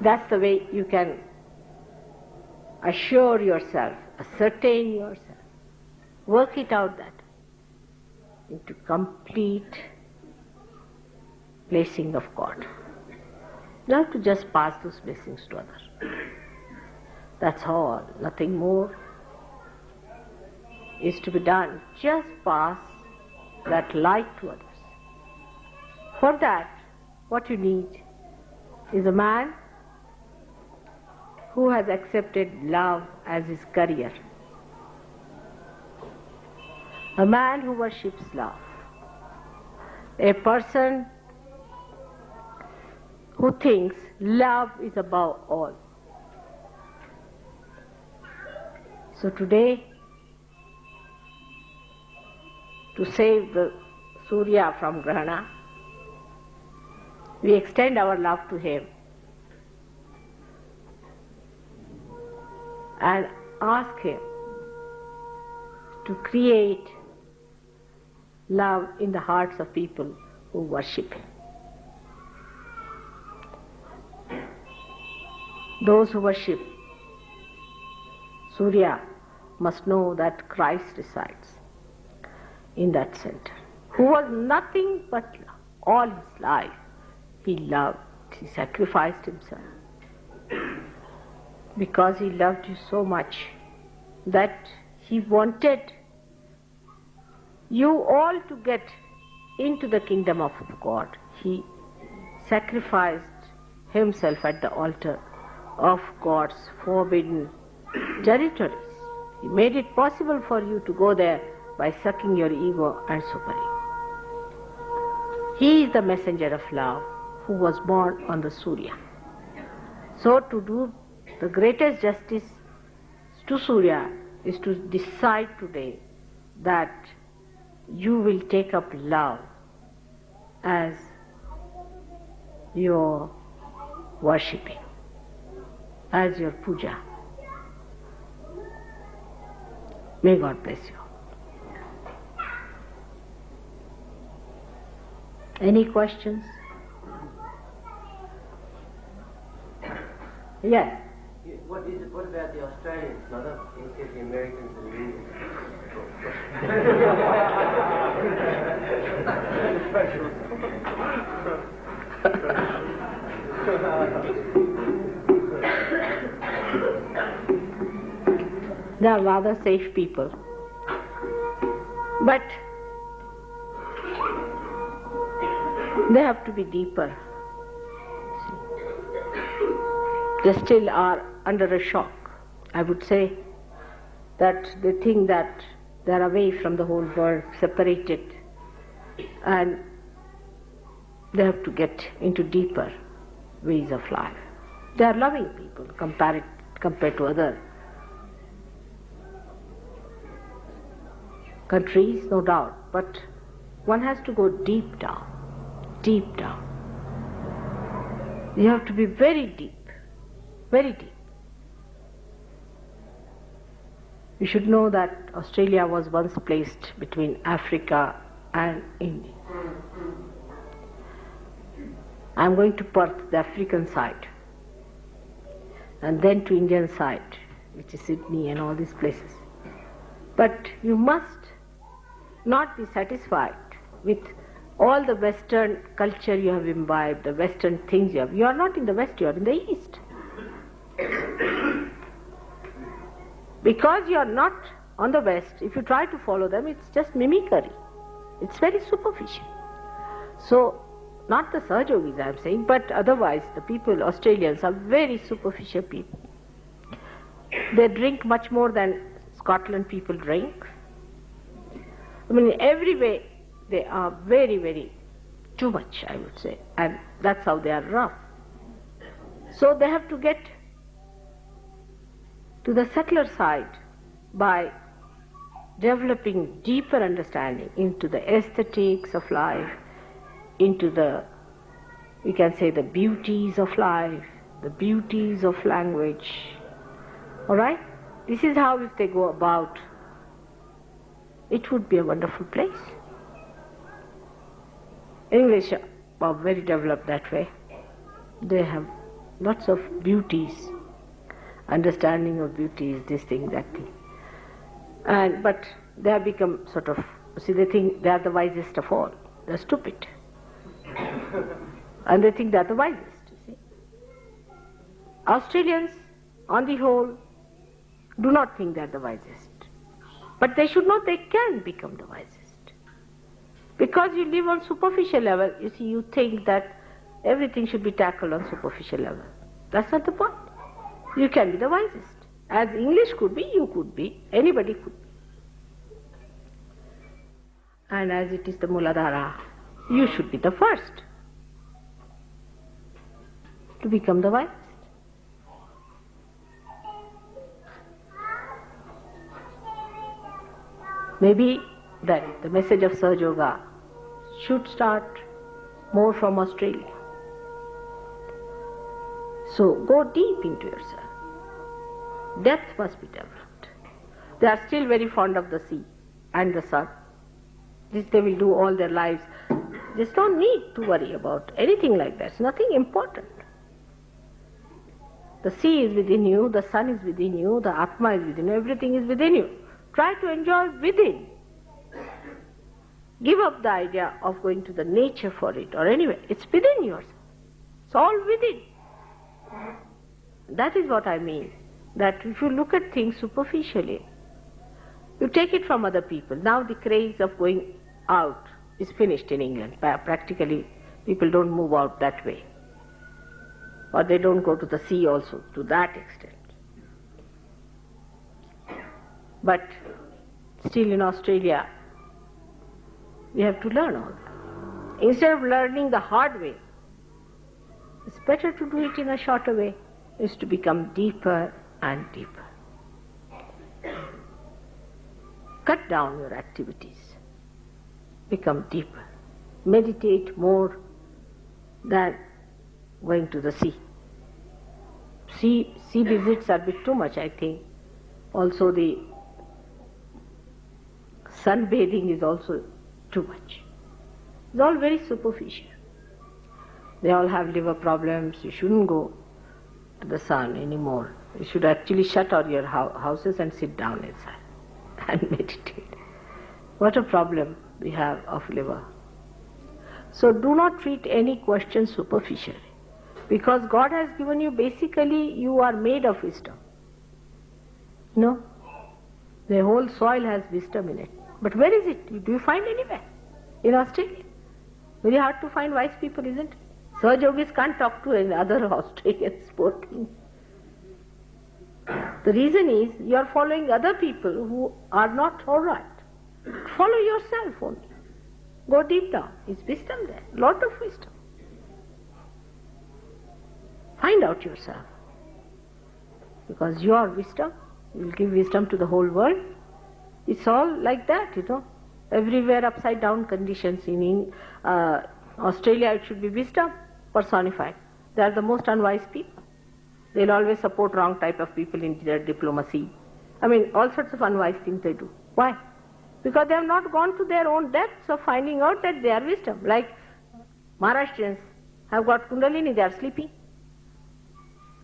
S1: That's the way you can assure yourself, ascertain yourself, work it out that into complete blessing of God. You have to just pass those blessings to others. That's all, nothing more is to be done. Just pass that light to others. For that, what you need is a man who has accepted love as his career. A man who worships love. a person who thinks love is above all. So today, to save the Surya from Grahana, we extend our love to him and ask him to create love in the hearts of people who worship him. Those who worship Surya must know that Christ resides in that center, who was nothing but love. All his life he loved, he sacrificed himself because he loved you so much that he wanted you all to get into the kingdom of God. He sacrificed himself at the altar of God's forbidden territories. He made it possible for you to go there by sucking your ego and super-ego. He is the messenger of love who was born on the Surya. So to do the greatest justice to Surya is to decide today that you will take up love as your worshipping, as your puja. May God bless you. Any questions? Yes.
S2: What about the Australians, Mother? You said the Americans and the Indians.
S1: They are rather safe people. But they have to be deeper. They still are under a shock. I would say that they think that they are away from the whole world, separated, and they have to get into deeper ways of life. They are loving people compared to other countries, no doubt, but one has to go deep down, deep down. You have to be very deep, very deep. You should know that Australia was once placed between Africa and India. I'm going to Perth, the African side, and then to Indian side, which is Sydney and all these places. But you must not be satisfied with all the Western culture you have imbibed, the Western things you have. You are not in the West, you are in the East. Because you are not on the West, if you try to follow them, it's just mimicry. It's very superficial. So, not the Sahajogis I am saying, but otherwise the people, Australians, are very superficial people. They drink much more than Scotland people drink. I mean, in every way, they are very, very too much, I would say, and that's how they are rough. So they have to get to the secular side by developing deeper understanding into the aesthetics of life, into the, we can say, the beauties of life, the beauties of language. All right? This is how, if they go about, it would be a wonderful place. English are very developed that way. They have lots of beauties, understanding of beauties, this thing, that thing. But they have become sort of, see, they think they are the wisest of all. They are stupid. And they think they are the wisest, you see. Australians, on the whole, do not think they are the wisest. But they should know they can become the wisest. Because you live on superficial level, you see, you think that everything should be tackled on superficial level. That's not the point. You can be the wisest. As English could be, you could be, anybody could be. And as it is the Muladhara, you should be the first to become the wisest. Maybe that the message of Sahaja Yoga should start more from Australia. So go deep into yourself. Depth must be developed. They are still very fond of the sea and the sun. This they will do all their lives. Just don't need to worry about anything like that. It's nothing important. The sea is within you, the sun is within you, the Atma is within you, everything is within you. Try to enjoy within. Give up the idea of going to the nature for it or anywhere. It's within yourself. It's all within. That is what I mean. That if you look at things superficially, you take it from other people. Now the craze of going out is finished in England. Practically, people don't move out that way. Or they don't go to the sea also to that extent. But still in Australia, we have to learn all that. Instead of learning the hard way, it's better to do it in a shorter way, is to become deeper and deeper. Cut down your activities. Become deeper. Meditate more than going to the sea. Sea visits are a bit too much, I think. Also the sunbathing is also too much. It's all very superficial. They all have liver problems. You shouldn't go to the sun anymore. You should actually shut all your houses and sit down inside and meditate. What a problem we have of liver. So do not treat any question superficially. Because God has given you, basically you are made of wisdom. No? The whole soil has wisdom in it. But where is it? Do you find anywhere? In Australia? Very hard to find wise people, isn't it? Sahaja Yogis can't talk to any other Australian sporting. The reason is you are following other people who are not alright. Follow yourself only. Go deep down. It's wisdom there. Lot of wisdom. Find out yourself. Because your wisdom will give wisdom to the whole world. It's all like that, Everywhere upside down conditions. In Australia it should be wisdom personified. They are the most unwise people. They'll always support wrong type of people in their diplomacy. All sorts of unwise things they do. Why? Because they have not gone to their own depths of finding out that they are wisdom. Like Maharashtrians have got Kundalini, they are sleeping.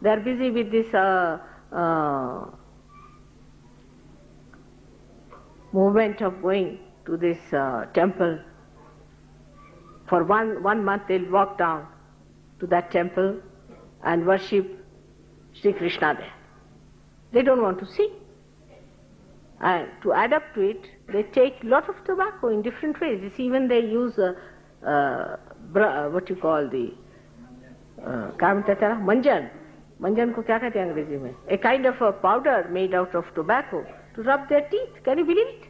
S1: They are busy with this movement of going to this temple. For one month they'll walk down to that temple and worship Shri Krishna there. They don't want to see. And to add up to it, they take lot of tobacco in different ways. You see, even they use what you call the manjan. Manjan ko kya kehte hain Angrezi mein? A kind of a powder made out of tobacco to rub their teeth. Can you believe it?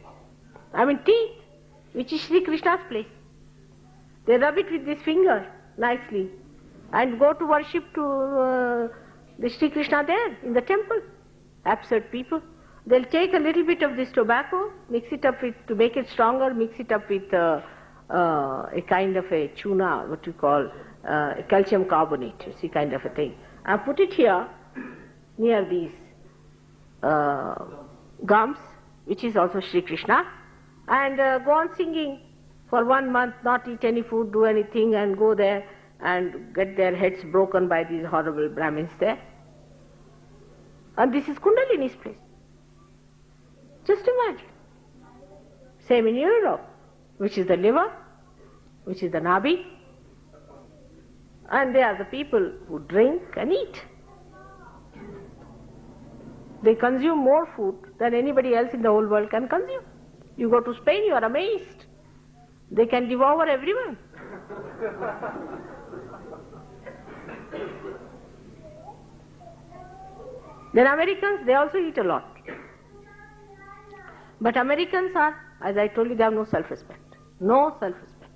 S1: Teeth, which is Shri Krishna's place. They rub it with this finger nicely and go to worship to the Shri Krishna there in the temple. Absurd people. They'll take a little bit of this tobacco, mix it up with, to make it stronger, mix it up with a kind of a tuna, what you call calcium carbonate, you see, kind of a thing. And put it here near these gums, which is also Shri Krishna, and go on singing for 1 month, not eat any food, do anything, and go there and get their heads broken by these horrible Brahmins there. And this is Kundalini's place. Just imagine. Same in Europe, which is the liver, which is the Nabi, and they are the people who drink and eat. They consume more food than anybody else in the whole world can consume. You go to Spain, you are amazed. They can devour everyone. Then Americans, they also eat a lot. But Americans are, as I told you, they have no self-respect. No self-respect.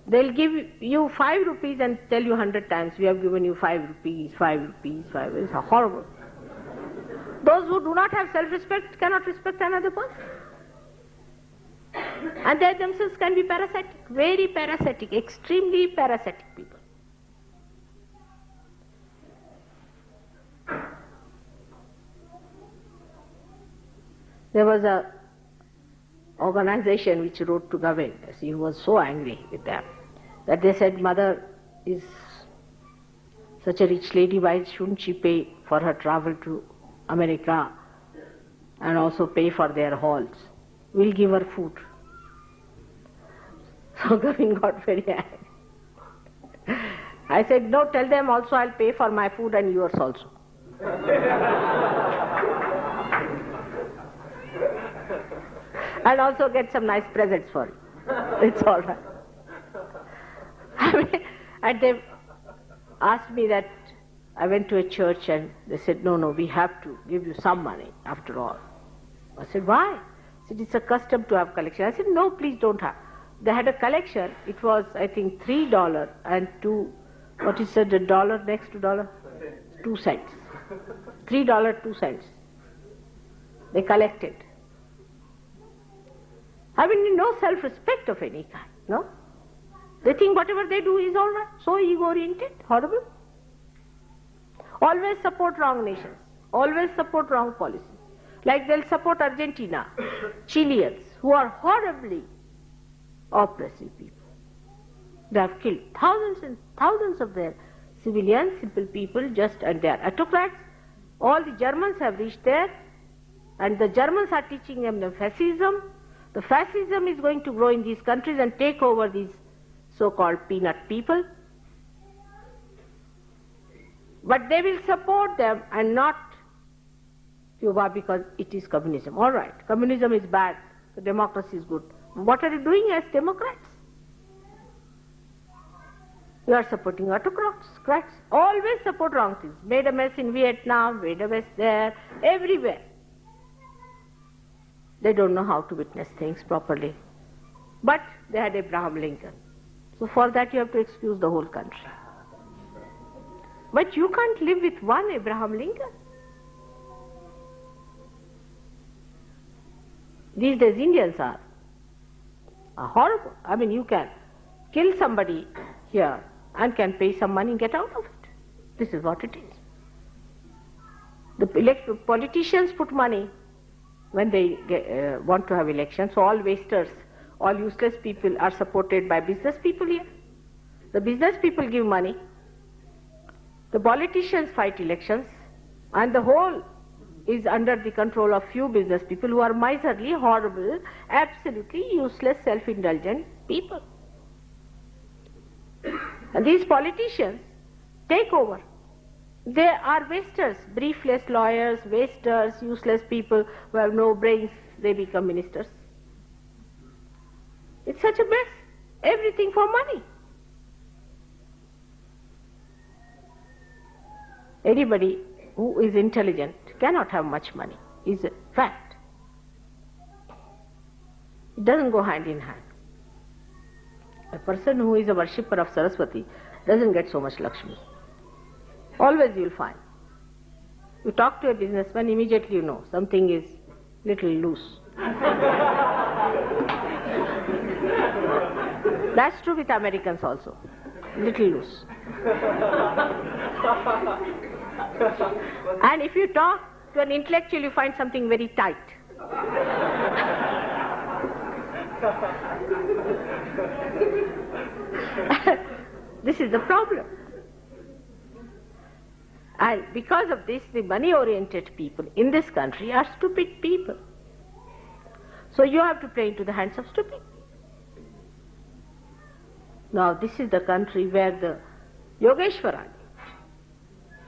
S1: They'll give you 5 rupees and tell you 100 times, we have given you 5 rupees, 5 rupees, 5 rupees. It's horrible. Those who do not have self-respect cannot respect another person. And they themselves can be parasitic, very parasitic, extremely parasitic people. There was a organization which wrote to Govind. He was so angry with them that they said, Mother is such a rich lady, why shouldn't she pay for her travel to America and also pay for their halls? We'll give her food. So Govind got very angry. I said, no, tell them also I'll pay for my food and yours also. And also get some nice presents for you. It's all right. And they asked me that I went to a church and they said, no, we have to give you some money after all. I said, why? They said, it's a custom to have collection. I said, no, please don't have. They had a collection. It was, I think, $3 and what is it, $1 next to $1? 2 cents. $3, 2 cents. They collected. Having no self-respect of any kind, no? They think whatever they do is all right, so ego-oriented, horrible. Always support wrong nations, always support wrong policies. Like they'll support Argentina, Chileans, who are horribly oppressive people. They have killed thousands and thousands of their civilians, simple people, and they are autocrats. All the Germans have reached there, and the Germans are teaching them the fascism. The fascism is going to grow in these countries and take over these so-called peanut people. But they will support them and not Cuba because it is communism. All right, communism is bad, democracy is good. What are you doing as Democrats? You are supporting autocrats. Always support wrong things. Made a mess in Vietnam, made a mess there, everywhere. They don't know how to witness things properly. But they had Abraham Lincoln. So for that you have to excuse the whole country. But you can't live with one Abraham Lincoln. These days Indians are horrible. I mean, you can kill somebody here and can pay some money and get out of it. This is what it is. The politicians put money when they want to have elections. So all wasters, all useless people are supported by business people here. The business people give money. The politicians fight elections. And the whole is under the control of few business people who are miserly, horrible, absolutely useless, self-indulgent people. And these politicians take over. They are wasters, briefless lawyers, wasters, useless people who have no brains, they become ministers. It's such a mess. Everything for money. Anybody who is intelligent cannot have much money, is a fact. It doesn't go hand in hand. A person who is a worshipper of Saraswati doesn't get so much Lakshmi. Always you'll find. You talk to a businessman, immediately you know something is little loose. That's true with Americans also. Little loose. And if you talk to an intellectual, you find something very tight. This is the problem. And because of this, the money-oriented people in this country are stupid people. So you have to play into the hands of stupid people. Now this is the country where the Yogeshwaras,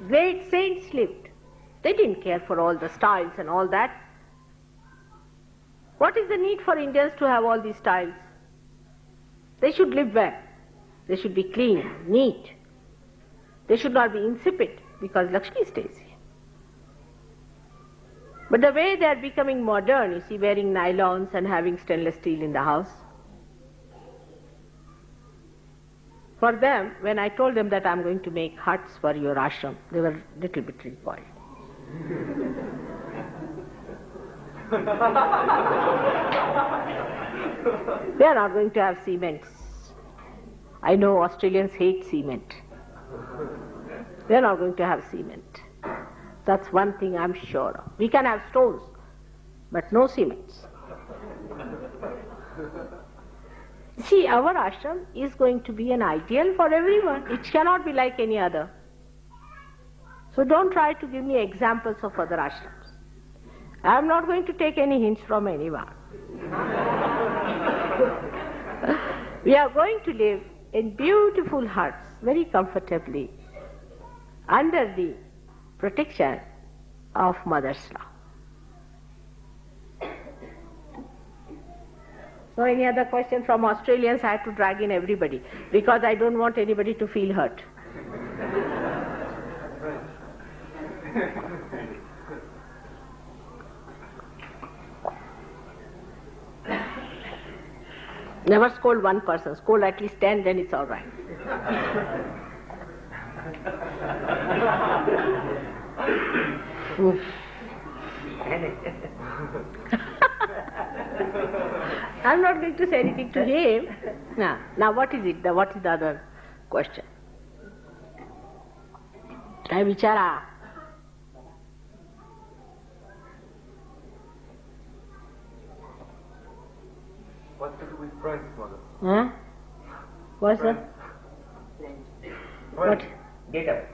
S1: great saints lived. They didn't care for all the styles and all that. What is the need for Indians to have all these styles? They should live well. They should be clean, neat. They should not be insipid because Lakshmi stays here. But the way they are becoming modern, you see, wearing nylons and having stainless steel in the house, For them, when I told them that I'm going to make huts for your ashram, they were a little bit recoiled. They are not going to have cements. I know Australians hate cement. They are not going to have cement. That's one thing I'm sure of. We can have stones, but no cements. See, our ashram is going to be an ideal for everyone. It cannot be like any other. So don't try to give me examples of other ashrams. I am not going to take any hints from anyone. We are going to live in beautiful huts, very comfortably, under the protection of Mother's love. So any other question from Australians? I had to drag in everybody because I don't want anybody to feel hurt. Never scold one person. Scold at least 10, then it's all right. I'm not going to say anything to him. Now what is it? What is the other question? I vichara.
S2: What to do with friends, Mother?
S1: Huh? What's that? What?
S2: Get up.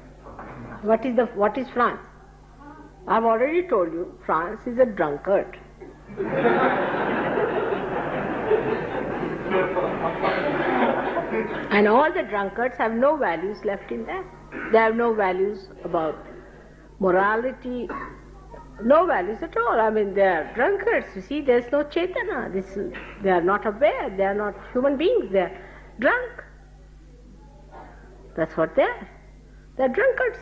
S1: What is France? I've already told you, France is a drunkard. And all the drunkards have no values left in them. They have no values about morality, no values at all. I mean, they are drunkards. You see, there's no chetana. They are not aware. They are not human beings. They are drunk. That's what they are. They are drunkards.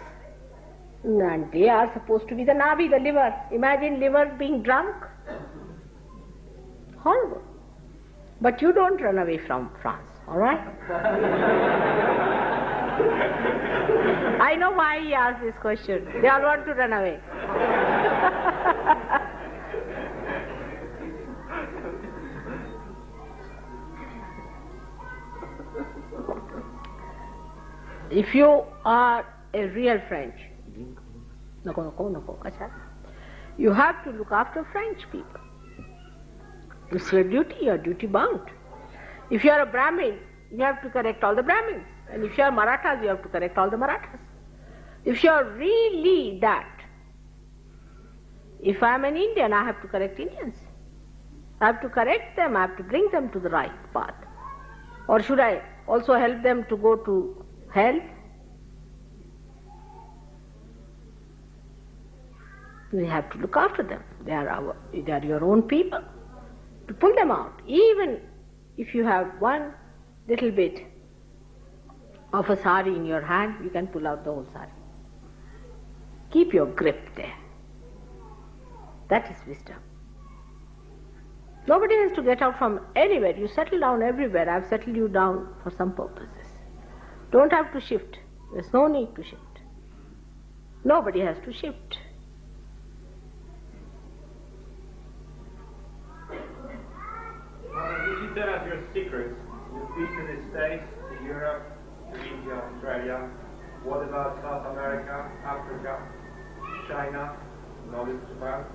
S1: And they are supposed to be the navi, the liver. Imagine liver being drunk. Horrible. But you don't run away from France, all right? I know why he asked this question. They all want to run away. If you are a real French, you have to look after French people. It's your duty, you're duty bound. If you are a Brahmin, you have to correct all the Brahmins. And if you are Marathas, you have to correct all the Marathas. If you are really that, if I am an Indian, I have to correct Indians. I have to correct them, I have to bring them to the right path. Or should I also help them to go to hell? We have to look after them. They are your own people. To pull them out, even if you have one little bit of a sari in your hand, you can pull out the whole sari. Keep your grip there. That is wisdom. Nobody has to get out from anywhere. You settle down everywhere. I've settled you down for some purposes. Don't have to shift. There's no need to shift. Nobody has to shift.
S3: Would you tell us your secrets? You've been to the States, to Europe, to India, Australia. What about South America, Africa, China, knowledge about?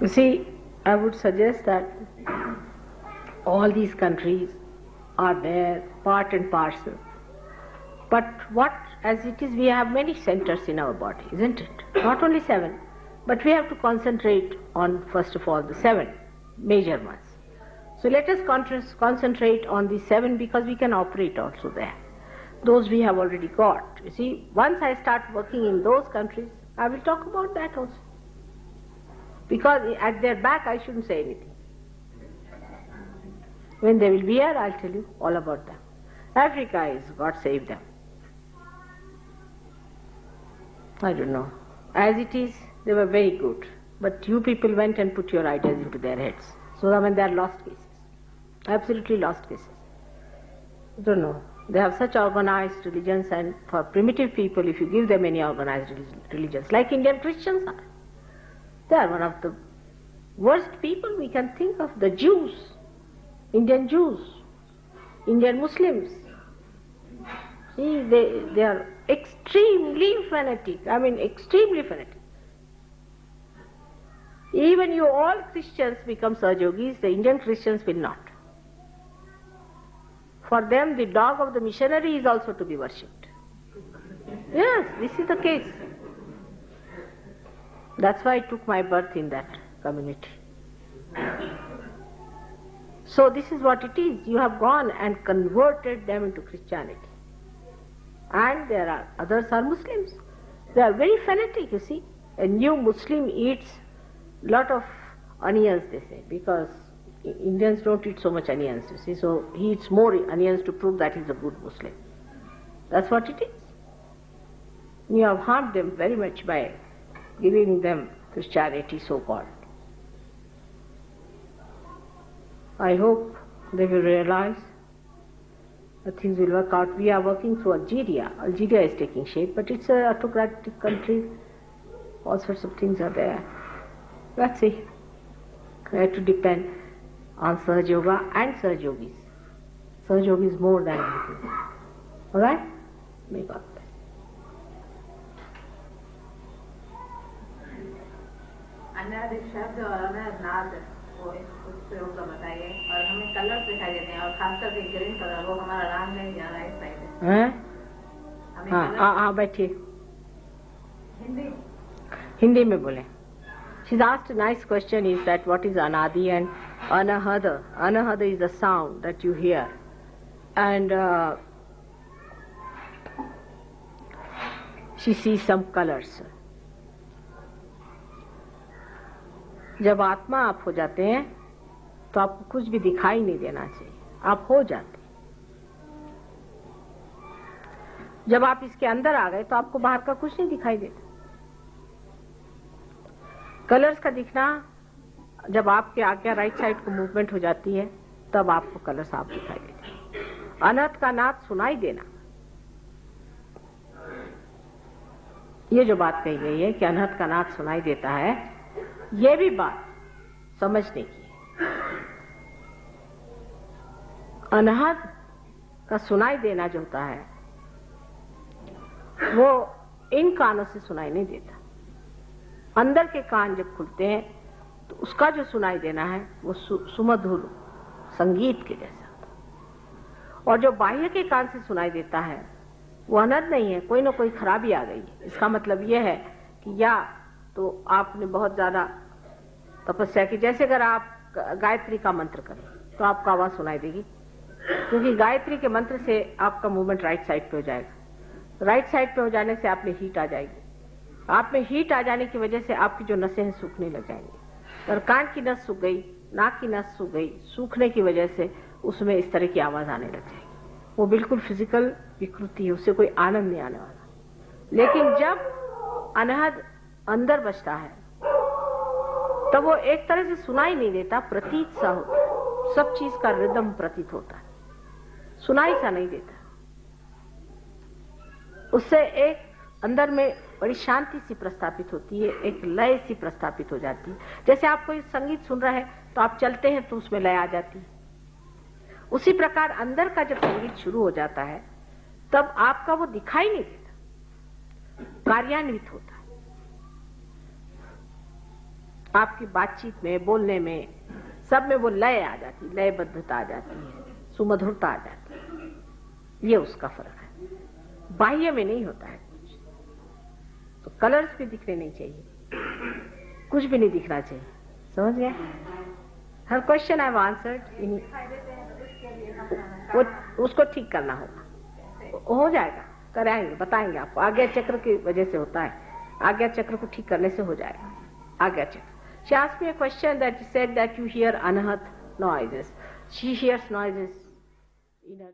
S1: You see, I would suggest that all these countries are there, part and parcel. But what, as it is, we have many centers in our body, isn't it? Not only 7, but we have to concentrate on, first of all, the 7 major ones. So let us concentrate on the 7 because we can operate also there. Those we have already got. You see, once I start working in those countries, I will talk about that also. Because at their back I shouldn't say anything. When they will be here, I'll tell you all about them. Africa is, God save them. I don't know. As it is, they were very good. But you people went and put your ideas into their heads. So I mean, they are lost cases. Absolutely lost cases. I don't know. They have such organized religions, and for primitive people, if you give them any organized religions, like Indian Christians are, they are one of the worst people we can think of. The Jews, Indian Muslims. See, they are extremely fanatic. I mean, extremely fanatic. Even you all Christians become Sahajogis, the Indian Christians will not. For them, the dog of the missionary is also to be worshipped. Yes, this is the case. That's why I took my birth in that community. So this is what it is. You have gone and converted them into Christianity. And there are others are Muslims. They are very fanatic, you see. A new Muslim eats lot of onions, they say, because Indians don't eat so much onions, you see. So he eats more onions to prove that he's a good Muslim. That's what it is. You have harmed them very much by giving them Christianity, so-called. I hope they will realize that things will work out. We are working through Algeria. Algeria is taking shape, but it's an autocratic country. All sorts of things are there. Let's see. We have to depend on Sahaja Yoga and Sahajogis. Sahajogis more than anything. Alright? May God bless.
S4: अनादि शब्द और अनाद नाद वो उस प्रयोग का बताइए और हमें कलर दिखाई देते हैं और खासकर के ग्रीन कलर वो हमारा राम नहीं जा रहा है इस साइड है।
S1: हाँ बैठिए हिंदी में बोले। She's asked a nice question is that what is anadi and anahada. Anahada is the sound that you hear. And she sees some colors. जब आत्मा आप हो जाते हैं तो आपको कुछ भी दिखाई नहीं देना चाहिए, आप हो जाते। जब आप इसके अंदर आ गए तो आपको बाहर का कुछ नहीं दिखाई देता। कलर्स का दिखना जब आपके आगे राइट साइड को मूवमेंट हो जाती है तब आपको कलर साफ दिखाई देते हैं। अनहद का नाद सुनाई देना, ये जो बात कही गई है कि अनहद का नाद सुनाई देता है, ये भी बात समझने की है। अनहद का सुनाई देना जो होता है वो इन कानों से सुनाई नहीं देता। अंदर के कान जब खुलते हैं तो उसका जो सुनाई देना है वो सुमधुर संगीत के जैसा होता है। और जो बाह्य के कान से सुनाई देता है वो अनहद नहीं है, कोई ना कोई खराबी आ गई है। इसका मतलब ये है कि या तो आपने बहुत ज्यादा तपस्या की, जैसे अगर आप गायत्री का मंत्र करें तो आपको आवाज सुनाई देगी, क्योंकि गायत्री के मंत्र से आपका मूवमेंट राइट साइड पे हो जाएगा। राइट साइड पे हो जाने से आप में हीट आ जाएगी। आप में हीट आ जाने की वजह से आपकी जो नसें हैं सूखने लग जाएंगी। और कान की नस सूख गई, नाक की नस सूख गई, सूखने की वजह से उसमें इस तरह की आवाज आने लग जाएगी। वो बिल्कुल फिजिकल विकृति है, उससे कोई आनंद नहीं आने वाला। लेकिन जब अनहद अंदर बचता है तब वो एक तरह से सुनाई नहीं देता, प्रतीत सा होता है। सब चीज का रिदम प्रतीत होता है, सुनाई सा नहीं देता। उससे एक अंदर में बड़ी शांति सी प्रस्थापित होती है, एक लय सी प्रस्थापित हो जाती है। जैसे आप कोई संगीत सुन रहे हैं तो आप चलते हैं तो उसमें लय आ जाती है। उसी प्रकार अंदर का जब संगीत शुरू हो जाता है तब आपका वो दिखाई नहीं देता, कार्यान्वित होता है। आपकी बातचीत में, बोलने में, सब में वो लय आ जाती है, लयबद्धता आ जाती है, सुमधुरता आ जाती है। ये उसका फर्क है, बाह्य में नहीं होता है कुछ। तो कलर्स भी दिखने नहीं चाहिए, कुछ भी नहीं दिखना चाहिए। समझ गए? हर क्वेश्चन आई हैव आंसर्ड। उसको ठीक करना होगा, हो जाएगा, कराएंगे, बताएंगे आपको। आज्ञा चक्र की वजह से होता है, आज्ञा चक्र को ठीक करने से हो जाएगा। आज्ञा चक्र। She asked me a question that said that you hear anahad noises. She hears noises in her